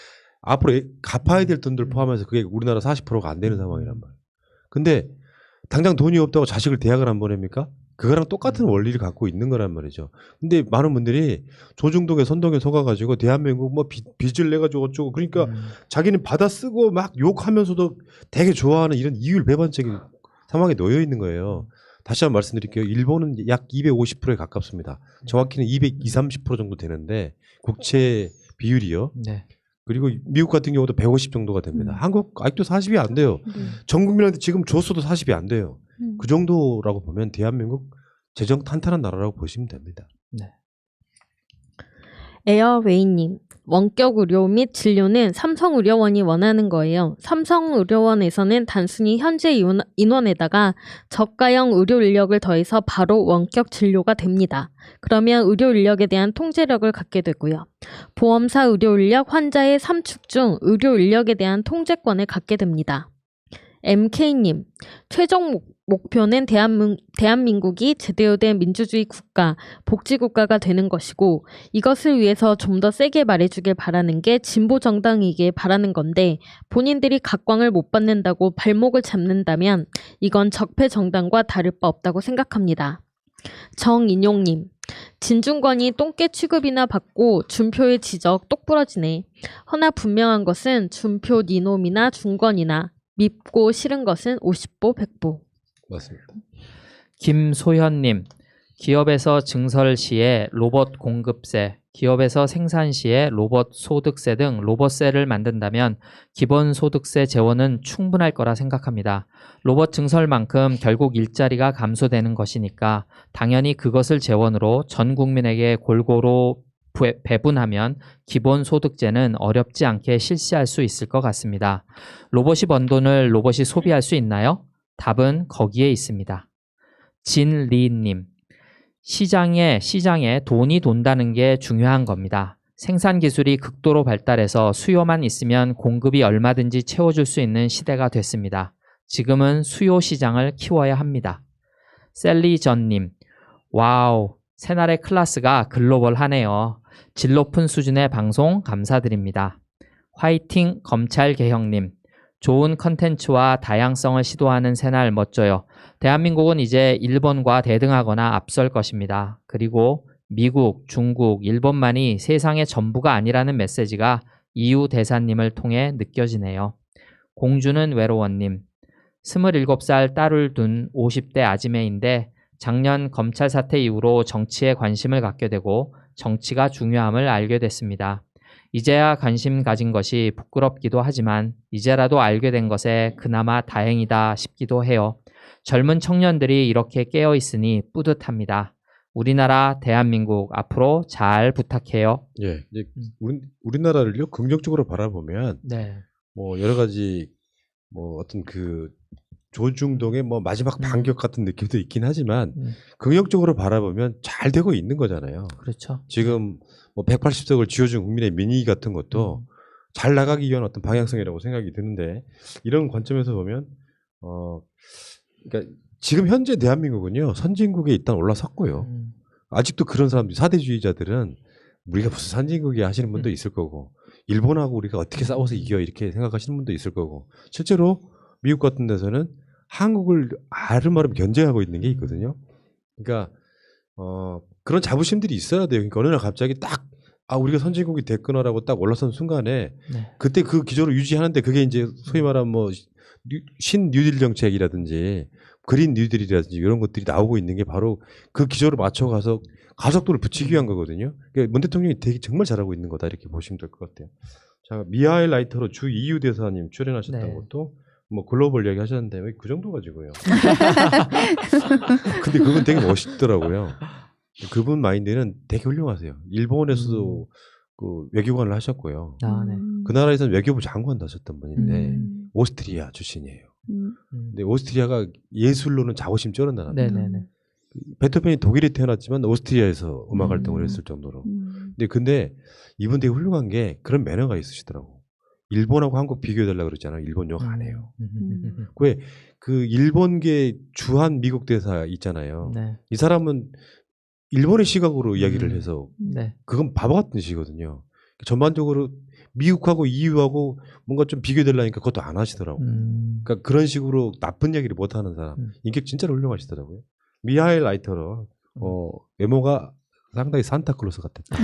앞으로 갚아야 될 돈들 포함해서 그게 우리나라 40%가 안 되는 상황이란 말이에요. 근데 당장 돈이 없다고 자식을 대학을 안 보냅니까? 그거랑 똑같은 원리를 갖고 있는 거란 말이죠. 근데 많은 분들이 조중동의 선동에 속아가지고 대한민국 뭐 빚을 내가지고 어쩌고 그러니까 자기는 받아 쓰고 막 욕하면서도 되게 좋아하는 이런 이율배반적인 상황에 놓여 있는 거예요. 다시 한번 말씀드릴게요. 일본은 약 250%에 가깝습니다. 정확히는 220, 30% 정도 되는데 국채 비율이요. 네. 그리고 미국 같은 경우도 150 정도가 됩니다. 한국 아직도 40이 안 돼요. 전 국민한테 지금 줬어도 40이 안 돼요. 그 정도라고 보면 대한민국 재정 탄탄한 나라라고 보시면 됩니다. 네. 에어웨이님, 원격 의료 및 진료는 삼성의료원이 원하는 거예요. 삼성의료원에서는 단순히 현재 인원에다가 저가형 의료 인력을 더해서 바로 원격 진료가 됩니다. 그러면 의료 인력에 대한 통제력을 갖게 되고요. 보험사 의료 인력 환자의 3축 중 의료 인력에 대한 통제권을 갖게 됩니다. MK님, 최종 목표는 대한민국이 제대로 된 민주주의 국가, 복지국가가 되는 것이고 이것을 위해서 좀 더 세게 말해주길 바라는 게 진보정당이길 바라는 건데 본인들이 각광을 못 받는다고 발목을 잡는다면 이건 적폐정당과 다를 바 없다고 생각합니다. 정인용님, 진중권이 똥개 취급이나 받고 준표의 지적 똑부러지네. 허나 분명한 것은 준표 니놈이나 중권이나 밉고 싫은 것은 50보 100보. 맞습니다. 김소현님, 기업에서 증설 시에 로봇 공급세, 기업에서 생산 시에 로봇 소득세 등 로봇세를 만든다면 기본소득세 재원은 충분할 거라 생각합니다. 로봇 증설만큼 결국 일자리가 감소되는 것이니까 당연히 그것을 재원으로 전 국민에게 골고루 배분하면 기본소득제는 어렵지 않게 실시할 수 있을 것 같습니다. 로봇이 번 돈을 로봇이 소비할 수 있나요? 답은 거기에 있습니다. 진리님, 시장에 돈이 돈다는 게 중요한 겁니다. 생산 기술이 극도로 발달해서 수요만 있으면 공급이 얼마든지 채워줄 수 있는 시대가 됐습니다. 지금은 수요 시장을 키워야 합니다. 셀리전님, 와우, 새날의 클래스가 글로벌하네요. 질 높은 수준의 방송 감사드립니다. 화이팅 검찰개혁님, 좋은 컨텐츠와 다양성을 시도하는 새날 멋져요. 대한민국은 이제 일본과 대등하거나 앞설 것입니다. 그리고 미국, 중국, 일본만이 세상의 전부가 아니라는 메시지가 이유 대사님을 통해 느껴지네요. 공주는 외로워님, 27살 딸을 둔 50대 아지매인데 작년 검찰 사태 이후로 정치에 관심을 갖게 되고 정치가 중요함을 알게 됐습니다. 이제야 관심 가진 것이 부끄럽기도 하지만 이제라도 알게 된 것에 그나마 다행이다 싶기도 해요. 젊은 청년들이 이렇게 깨어 있으니 뿌듯합니다. 우리나라 대한민국 앞으로 잘 부탁해요. 예, 이제 우리나라를요 긍정적으로 바라보면 네. 뭐 여러 가지 뭐 어떤 그 조중동의 뭐 마지막 반격 같은 느낌도 있긴 하지만 긍정적으로 바라보면 잘 되고 있는 거잖아요. 그렇죠. 지금 뭐 180석을 쥐어준 국민의 민의 같은 것도 잘 나가기 위한 어떤 방향성이라고 생각이 드는데 이런 관점에서 보면 그러니까 지금 현재 대한민국은요 선진국에 일단 올라섰고요. 아직도 그런 사람들 사대주의자들은 우리가 무슨 선진국이야 하시는 분도 있을 거고 일본하고 우리가 어떻게 싸워서 이겨 이렇게 생각하시는 분도 있을 거고 실제로 미국 같은 데서는 한국을 아름아름 견제하고 있는 게 있거든요. 그러니까 그런 자부심들이 있어야 돼요. 그러니까 어느 날 갑자기 딱 우리가 선진국이 됐구나라고 딱 올라선 순간에 네. 그때 그 기조를 유지하는데 그게 이제 소위 말하면 뭐 신뉴딜 정책이라든지 그린 뉴딜이라든지 이런 것들이 나오고 있는 게 바로 그 기조를 맞춰가서 가속도를 붙이기 위한 거거든요. 그러니까 문 대통령이 되게 정말 잘하고 있는 거다 이렇게 보시면 될 것 같아요. 자, 미하엘 라이터로 주 EU 대사님 출연하셨던 네. 것도 뭐 글로벌 이야기 하셨는데 왜 그 정도 가지고요. 근데 그분 되게 멋있더라고요. 그분 마인드는 되게 훌륭하세요. 일본에서도 그 외교관을 하셨고요. 네. 그 나라에서는 외교부 장관도 하셨던 분인데 오스트리아 출신이에요. 근데 오스트리아가 예술로는 자부심 쩔은 나라입니다. 네네네. 베토벤이 독일에 태어났지만 오스트리아에서 음악 활동을 했을 정도로. 근데 이분 되게 훌륭한 게 그런 매너가 있으시더라고. 일본하고 한국 비교해달라고 그랬잖아요. 일본 욕 안 해요. 왜 그 일본계 주한 미국 대사 있잖아요. 네. 이 사람은 일본의 시각으로 이야기를 해서 네. 그건 바보 같은 시거든요. 전반적으로 미국하고 EU하고 뭔가 좀 비교해달라니까 그것도 안 하시더라고. 그러니까 그런 식으로 나쁜 얘기를 못하는 사람. 인격 진짜로 훌륭하시더라고요. 미하엘 라이터로 외모가 상당히 산타클로스 같았다.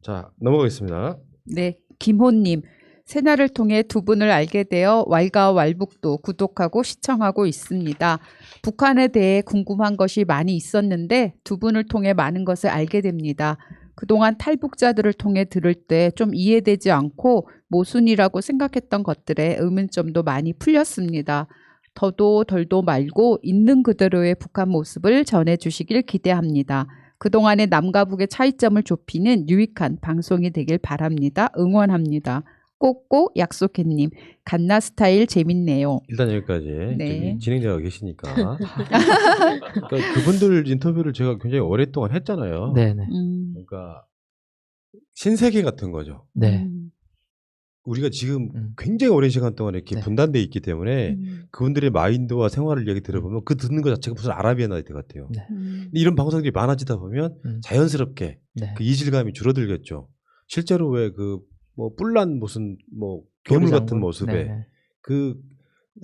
자, 넘어가겠습니다. 네, 김호님. 새날을 통해 두 분을 알게 되어 왈가왈북도 구독하고 시청하고 있습니다. 북한에 대해 궁금한 것이 많이 있었는데 두 분을 통해 많은 것을 알게 됩니다. 그동안 탈북자들을 통해 들을 때 좀 이해되지 않고 모순이라고 생각했던 것들의 의문점도 많이 풀렸습니다. 더도 덜도 말고 있는 그대로의 북한 모습을 전해주시길 기대합니다. 그동안의 남과 북의 차이점을 좁히는 유익한 방송이 되길 바랍니다. 응원합니다. 꼭꼭 약속해님. 갓나 스타일 재밌네요. 일단 여기까지 네. 저기 진행자가 계시니까 그러니까 그분들 인터뷰를 제가 굉장히 오랫동안 했잖아요. 네네. 그러니까 신세계 같은 거죠. 네. 우리가 지금 굉장히 오랜 시간 동안 이렇게 네. 분단돼 있기 때문에 그분들의 마인드와 생활을 얘기 들어보면 그 듣는 것 자체가 무슨 아라비아 나이트 같아요. 네. 근데 이런 방송들이 많아지다 보면 자연스럽게 네. 그 이질감이 줄어들겠죠. 실제로 왜 그 뭐 뿔난 무슨 뭐 괴물 같은 모습에 네네. 그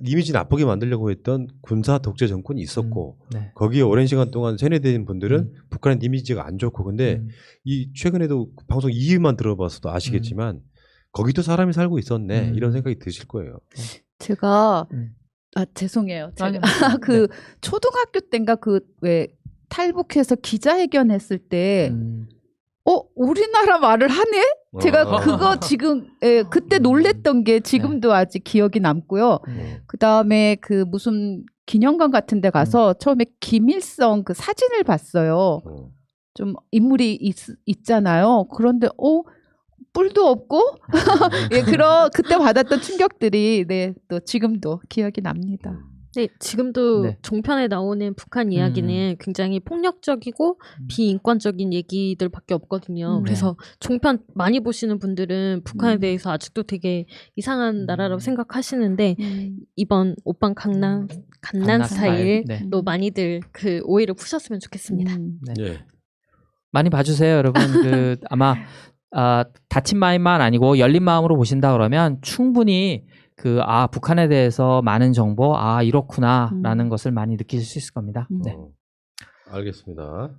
이미지 나쁘게 만들려고 했던 군사 독재 정권이 있었고 네. 거기에 오랜 시간 동안 세뇌된 분들은 북한의 이미지가 안 좋고 근데 이 최근에도 방송 2위만 들어봤어도 아시겠지만 거기도 사람이 살고 있었네 이런 생각이 드실 거예요. 제가 죄송해요. 제가 그 초등학교 때인가 그 왜 탈북해서 기자회견 했을 때 우리나라 말을 하네? 제가 그거 지금 그때 놀랬던 게 지금도 아직 기억이 남고요. 그 다음에 그 무슨 기념관 같은 데 가서 처음에 김일성 그 사진을 봤어요. 좀 인물이 있잖아요. 그런데 뿔도 없고 예, 그때 받았던 충격들이 또 지금도 기억이 납니다. 네, 지금도 종편에 나오는 북한 이야기는 굉장히 폭력적이고 비인권적인 얘기들밖에 없거든요. 그래서 종편 많이 보시는 분들은 북한에 대해서 아직도 되게 이상한 나라라고 생각하시는데 이번 오빤 갓난 스타일로 많이들 그 오해를 푸셨으면 좋겠습니다. 네. 많이 봐주세요, 여러분. 아마 닫힌 마음만 아니고 열린 마음으로 보신다 그러면 충분히 북한에 대해서 많은 정보, 이렇구나라는 것을 많이 느끼실 수 있을 겁니다. 네. 알겠습니다.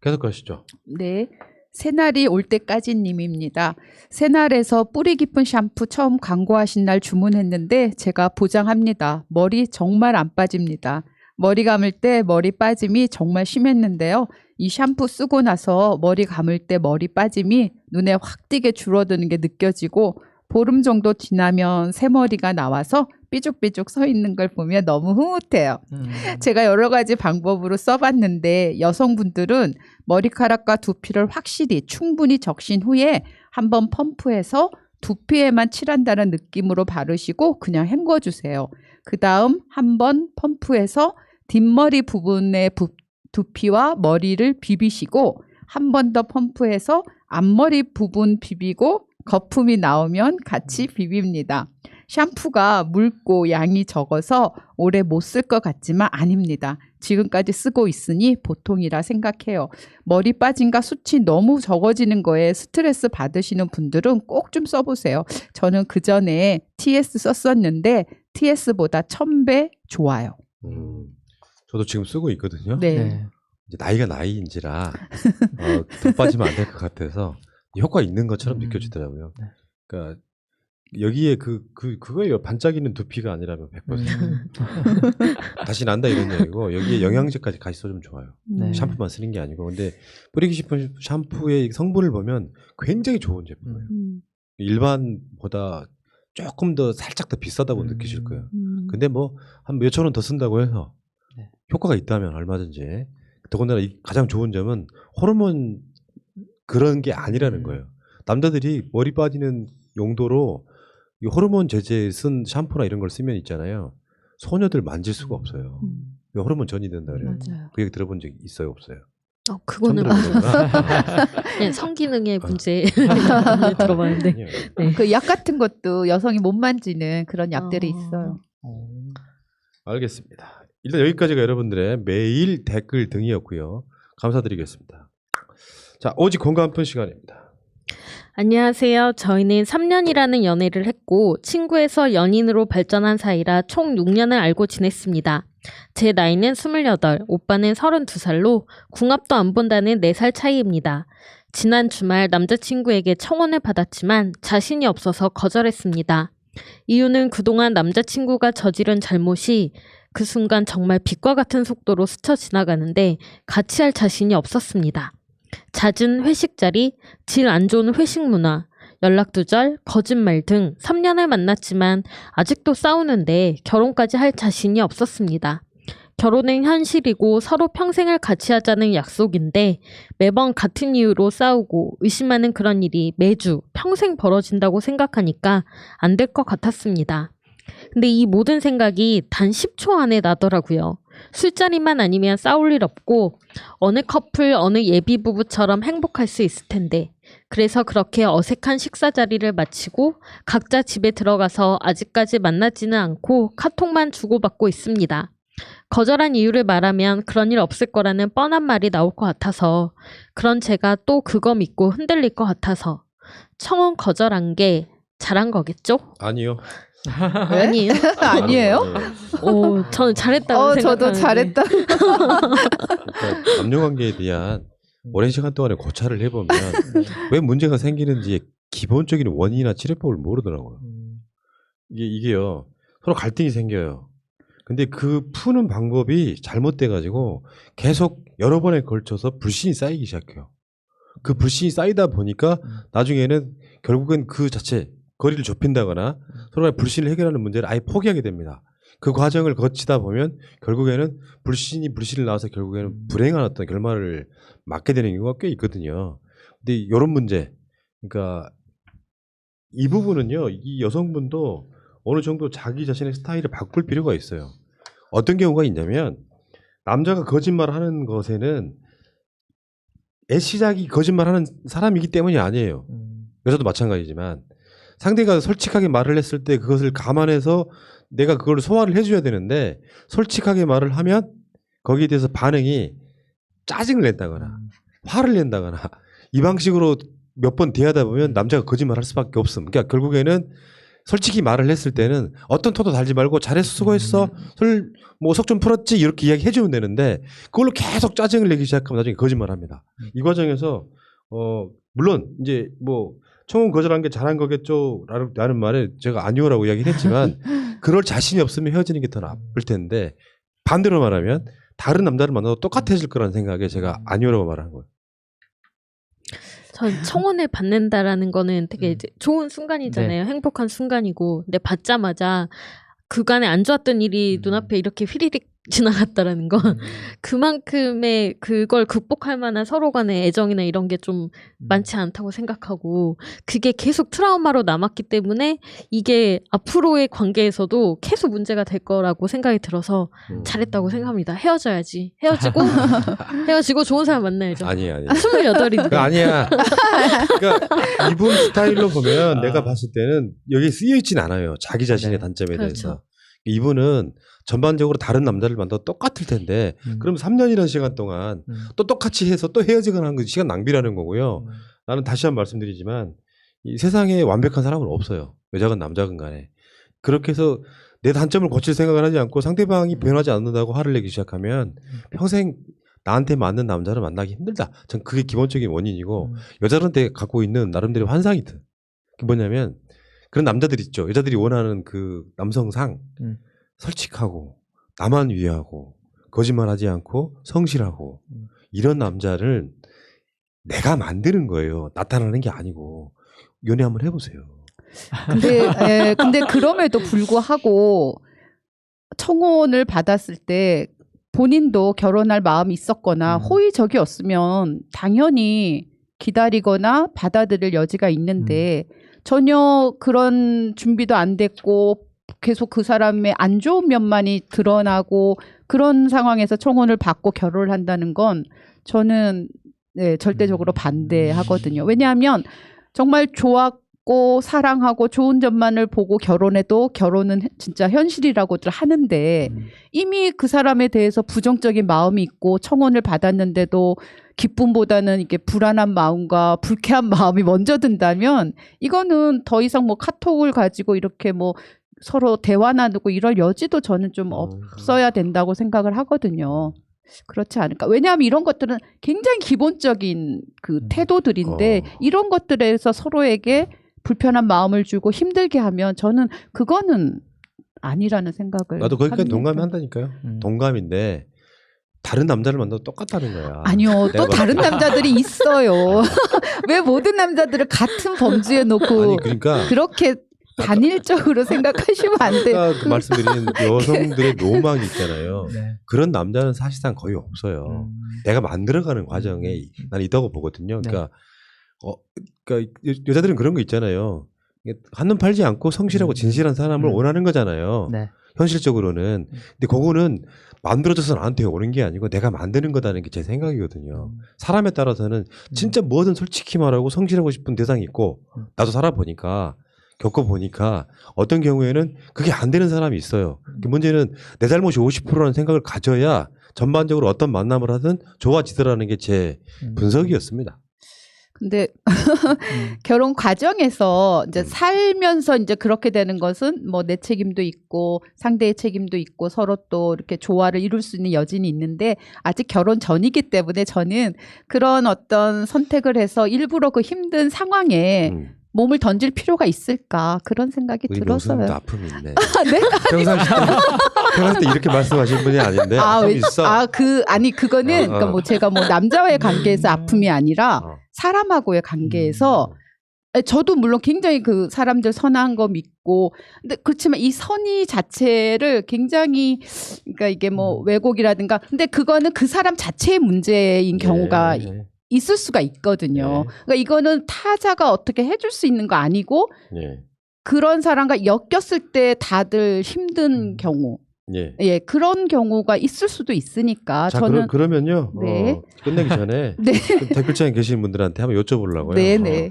계속 가시죠. 네. 새날이 올 때까지 님입니다. 새날에서 뿌리 깊은 샴푸 처음 광고하신 날 주문했는데 제가 보장합니다. 머리 정말 안 빠집니다. 머리 감을 때 머리 빠짐이 정말 심했는데요. 이 샴푸 쓰고 나서 머리 감을 때 머리 빠짐이 눈에 확 띄게 줄어드는 게 느껴지고 보름 정도 지나면 새머리가 나와서 삐죽삐죽 서 있는 걸 보면 너무 흐뭇해요. 제가 여러 가지 방법으로 써봤는데 여성분들은 머리카락과 두피를 확실히 충분히 적신 후에 한번 펌프해서 두피에만 칠한다는 느낌으로 바르시고 그냥 헹궈주세요. 그 다음 한번 펌프해서 뒷머리 부분의 두피와 머리를 비비시고 한 번 더 펌프해서 앞머리 부분 비비고 거품이 나오면 같이 비빕니다. 샴푸가 묽고 양이 적어서 오래 못 쓸 것 같지만 아닙니다. 지금까지 쓰고 있으니 보통이라 생각해요. 머리 빠짐과 숱이 너무 적어지는 거에 스트레스 받으시는 분들은 꼭 좀 써보세요. 저는 그전에 TS 썼었는데 TS보다 1000배 좋아요. 저도 지금 쓰고 있거든요. 네. 이제 나이가 나이인지라 더 빠지면 안 될 것 같아서 효과 있는 것처럼 느껴지더라고요. 그러니까 여기에 그거예요. 반짝이는 두피가 아니라면 100%. 다시 난다 이런 얘기고 여기에 영양제까지 같이 써주면 좋아요. 샴푸만 쓰는 게 아니고 근데 뿌리기 싶은 샴푸의 성분을 보면 굉장히 좋은 제품이에요. 일반보다 조금 더 살짝 더 비싸다고 느끼실 거예요. 근데 뭐 한 몇천 원 더 쓴다고 해서 효과가 있다면 얼마든지 더군다나 가장 좋은 점은 호르몬 그런 게 아니라는 거예요. 남자들이 머리 빠지는 용도로 이 호르몬 제제 쓴 샴푸나 이런 걸 쓰면 있잖아요. 소녀들 만질 수가 없어요. 호르몬 전이 된다 그래요. 맞아요. 그 얘기 들어본 적 있어요, 없어요? 그거는 네, 성기능의 문제 들어봤는데 네. 그 약 같은 것도 여성이 못 만지는 그런 약들이 있어요. 알겠습니다. 일단 여기까지가 여러분들의 매일 댓글 등이었고요. 감사드리겠습니다. 자, 오직 공감 푼 시간입니다. 안녕하세요. 저희는 3년이라는 연애를 했고 친구에서 연인으로 발전한 사이라 총 6년을 알고 지냈습니다. 제 나이는 28, 오빠는 32살로 궁합도 안 본다는 4살 차이입니다. 지난 주말 남자친구에게 청혼을 받았지만 자신이 없어서 거절했습니다. 이유는 그동안 남자친구가 저지른 잘못이 그 순간 정말 빛과 같은 속도로 스쳐 지나가는데 같이 할 자신이 없었습니다. 잦은 회식 자리, 질 안 좋은 회식 문화, 연락 두절, 거짓말 등 3년을 만났지만 아직도 싸우는데 결혼까지 할 자신이 없었습니다. 결혼은 현실이고 서로 평생을 같이 하자는 약속인데 매번 같은 이유로 싸우고 의심하는 그런 일이 매주 평생 벌어진다고 생각하니까 안 될 것 같았습니다. 근데 이 모든 생각이 단 10초 안에 나더라고요. 술자리만 아니면 싸울 일 없고 어느 커플 어느 예비 부부처럼 행복할 수 있을 텐데 그래서 그렇게 어색한 식사 자리를 마치고 각자 집에 들어가서 아직까지 만나지는 않고 카톡만 주고받고 있습니다. 거절한 이유를 말하면 그런 일 없을 거라는 뻔한 말이 나올 것 같아서 그런 제가 또 그거 믿고 흔들릴 것 같아서 청혼 거절한 게 잘한 거겠죠? 아니요. 아니에요? 아니에요? 오, 저는 잘했다고 생각하는데. 저도 잘했다. 그러니까 남녀 관계에 대한 오랜 시간 동안에 고찰을 해보면 왜 문제가 생기는지 기본적인 원인이나 치료법을 모르더라고요. 이게요. 서로 갈등이 생겨요. 근데 그 푸는 방법이 잘못돼가지고 계속 여러 번에 걸쳐서 불신이 쌓이기 시작해요. 그 불신이 쌓이다 보니까 나중에는 결국은 그 자체 거리를 좁힌다거나 서로의 불신을 해결하는 문제를 아예 포기하게 됩니다. 그 과정을 거치다 보면 결국에는 불신을 낳아서 결국에는 불행한 어떤 결말을 맞게 되는 경우가 꽤 있거든요. 근데 이런 문제, 그러니까 이 부분은요, 이 여성분도 어느 정도 자기 자신의 스타일을 바꿀 필요가 있어요. 어떤 경우가 있냐면 남자가 거짓말하는 것에는 시작이 거짓말하는 사람이기 때문이 아니에요. 여자도 마찬가지지만 상대가 솔직하게 말을 했을 때 그것을 감안해서 내가 그걸 소화를 해줘야 되는데 솔직하게 말을 하면 거기에 대해서 반응이 짜증을 낸다거나 화를 낸다거나 이 방식으로 몇 번 대하다 보면 남자가 거짓말할 수밖에 없음. 그러니까 결국에는 솔직히 말을 했을 때는 어떤 토도 달지 말고 잘했어, 수고했어, 뭐 속 좀 풀었지 이렇게 이야기 해주면 되는데 그걸로 계속 짜증을 내기 시작하면 나중에 거짓말합니다. 이 과정에서 물론 이제 뭐 청혼 거절한 게 잘한 거겠죠 라는 말에 제가 아니오라고 이야기를 했지만 그럴 자신이 없으면 헤어지는 게 더 나쁠 텐데 반대로 말하면 다른 남자를 만나도 똑같아질 거라는 생각에 제가 아니오라고 말하는 거예요. 전 청혼을 받는다라는 거는 되게 이제 좋은 순간이잖아요. 네. 행복한 순간이고. 근데 받자마자 그간에 안 좋았던 일이 눈앞에 이렇게 휘리릭 지나갔다라는 건 그만큼의 그걸 극복할 만한 서로 간의 애정이나 이런 게 좀 많지 않다고 생각하고 그게 계속 트라우마로 남았기 때문에 이게 앞으로의 관계에서도 계속 문제가 될 거라고 생각이 들어서 잘했다고 생각합니다. 헤어져야지. 헤어지고 좋은 사람 만나야죠. 아니야. 28인데. 아니야. 그러니까 이분 스타일로 보면 내가 봤을 때는 여기에 쓰여있진 않아요. 자기 자신의 단점에 그렇죠. 대해서. 이분은 전반적으로 다른 남자를 만나도 똑같을 텐데 그럼 3년이라는 시간 동안 또 똑같이 해서 또 헤어지거나 하는 건 시간 낭비라는 거고요. 나는 다시 한번 말씀드리지만 이 세상에 완벽한 사람은 없어요. 여자건 남자건 간에. 그렇게 해서 내 단점을 고칠 생각을 하지 않고 상대방이 변하지 않는다고 화를 내기 시작하면 평생 나한테 맞는 남자를 만나기 힘들다. 전 그게 기본적인 원인이고 여자들한테 갖고 있는 나름대로 환상이 든. 그게 뭐냐면 그런 남자들 있죠. 여자들이 원하는 그 남성상 솔직하고 나만 위하고 거짓말하지 않고 성실하고 이런 남자를 내가 만드는 거예요. 나타나는 게 아니고 연애 한번 해보세요. 근데 그럼에도 불구하고 청혼을 받았을 때 본인도 결혼할 마음이 있었거나 호의적이었으면 당연히 기다리거나 받아들일 여지가 있는데 전혀 그런 준비도 안 됐고 계속 그 사람의 안 좋은 면만이 드러나고 그런 상황에서 청혼을 받고 결혼을 한다는 건 저는 절대적으로 반대하거든요. 왜냐하면 정말 좋았고 사랑하고 좋은 점만을 보고 결혼해도 결혼은 진짜 현실이라고들 하는데 이미 그 사람에 대해서 부정적인 마음이 있고 청혼을 받았는데도 기쁨보다는 이게 불안한 마음과 불쾌한 마음이 먼저 든다면 이거는 더 이상 뭐 카톡을 가지고 이렇게 뭐 서로 대화 나누고 이럴 여지도 저는 좀 없어야 된다고 생각을 하거든요. 그렇지 않을까. 왜냐하면 이런 것들은 굉장히 기본적인 그 태도들인데 이런 것들에서 서로에게 불편한 마음을 주고 힘들게 하면 저는 그거는 아니라는 생각을 나도 거기까지 합니다. 동감한다니까요. 동감인데 다른 남자를 만나도 똑같다는 거야. 아니요. 또 다른 남자들이 있어요. 왜 모든 남자들을 같은 범주에 놓고 아니 그러니까 그렇게 단일적으로 생각하시면 안 돼요. 아까 그 말씀드린 여성들의 로망이 있잖아요. 네. 그런 남자는 사실상 거의 없어요. 내가 만들어가는 과정에 난 있다고 보거든요. 그러니까, 그러니까 여자들은 그런 거 있잖아요. 한눈 팔지 않고 성실하고 진실한 사람을 원하는 거잖아요. 네. 현실적으로는. 근데 그거는 만들어져서 나한테 오는 게 아니고 내가 만드는 거다는 게 제 생각이거든요. 사람에 따라서는 진짜 뭐든 솔직히 말하고 성실하고 싶은 대상이 있고 나도 살아보니까 겪어보니까 어떤 경우에는 그게 안 되는 사람이 있어요. 문제는 내 잘못이 50%라는 생각을 가져야 전반적으로 어떤 만남을 하든 좋아지더라는 게 제 분석이었습니다. 근데 결혼 과정에서 이제 살면서 이제 그렇게 되는 것은 뭐 내 책임도 있고 상대의 책임도 있고 서로 또 이렇게 조화를 이룰 수 있는 여진이 있는데 아직 결혼 전이기 때문에 저는 그런 어떤 선택을 해서 일부러 그 힘든 상황에 몸을 던질 필요가 있을까 그런 생각이 우리 들어서요. 명수님도 아픔이 있네. 네? 평상시 때 이렇게 말씀하신 분이 아닌데 아픔이 있어. 그거는 그러니까 뭐 제가 뭐 남자와의 관계에서 아픔이 아니라 사람하고의 관계에서 저도 물론 굉장히 그 사람들 선한 거 믿고 근데 그렇지만 이 선의 자체를 굉장히 그러니까 이게 뭐 왜곡이라든가 근데 그거는 그 사람 자체의 문제인 경우가 있을 수가 있거든요. 그러니까 이거는 타자가 어떻게 해줄 수 있는 거 아니고 그런 사람과 엮였을 때 다들 힘든 경우 그런 경우가 있을 수도 있으니까 자, 저는 그러면요 끝내기 전에 네. 댓글창에 계신 분들한테 한번 여쭤보려고요. 네네.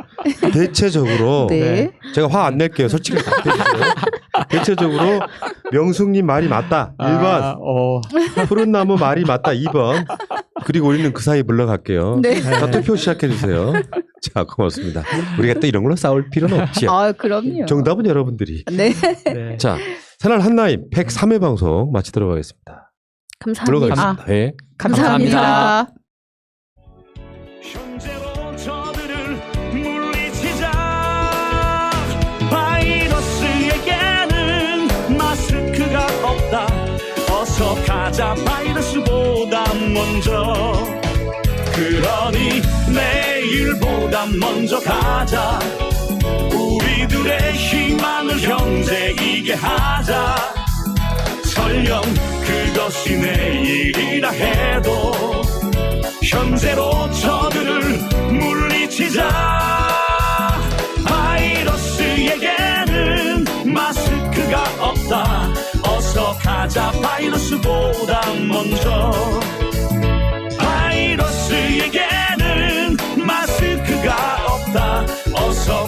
대체적으로 네. 제가 화 안 낼게요. 솔직히 답해주세요. 대체적으로 명숙님 말이 맞다. 1번 푸른 나무 말이 맞다. 2번 그리고 우리는 그 사이 물러갈게요. 네. 자, 투표 시작해주세요. 자, 고맙습니다. 우리가 또 이런 걸로 싸울 필요는 없지요. 그럼요. 정답은 여러분들이. 네. 네. 자, 새날 한나인 103회 방송 마치도록 하겠습니다. 감사합니다. 물러가겠습니다. 네. 감사합니다. 현재로 저들을 물리치자. 바이러스에게는 마스크가 없다. 어서 가자 바이러스보다 먼저. 그러니 내일보다 먼저 가자. 우리들의 희망을 형제이게 하자. 설령 그것이 내일이라 해도 현재로 저들을 물리치자. 바이러스에게는 마스크가 없다. 어서 가자 바이러스보다 먼저. 바이러스에게는 마스크가 없다. 어서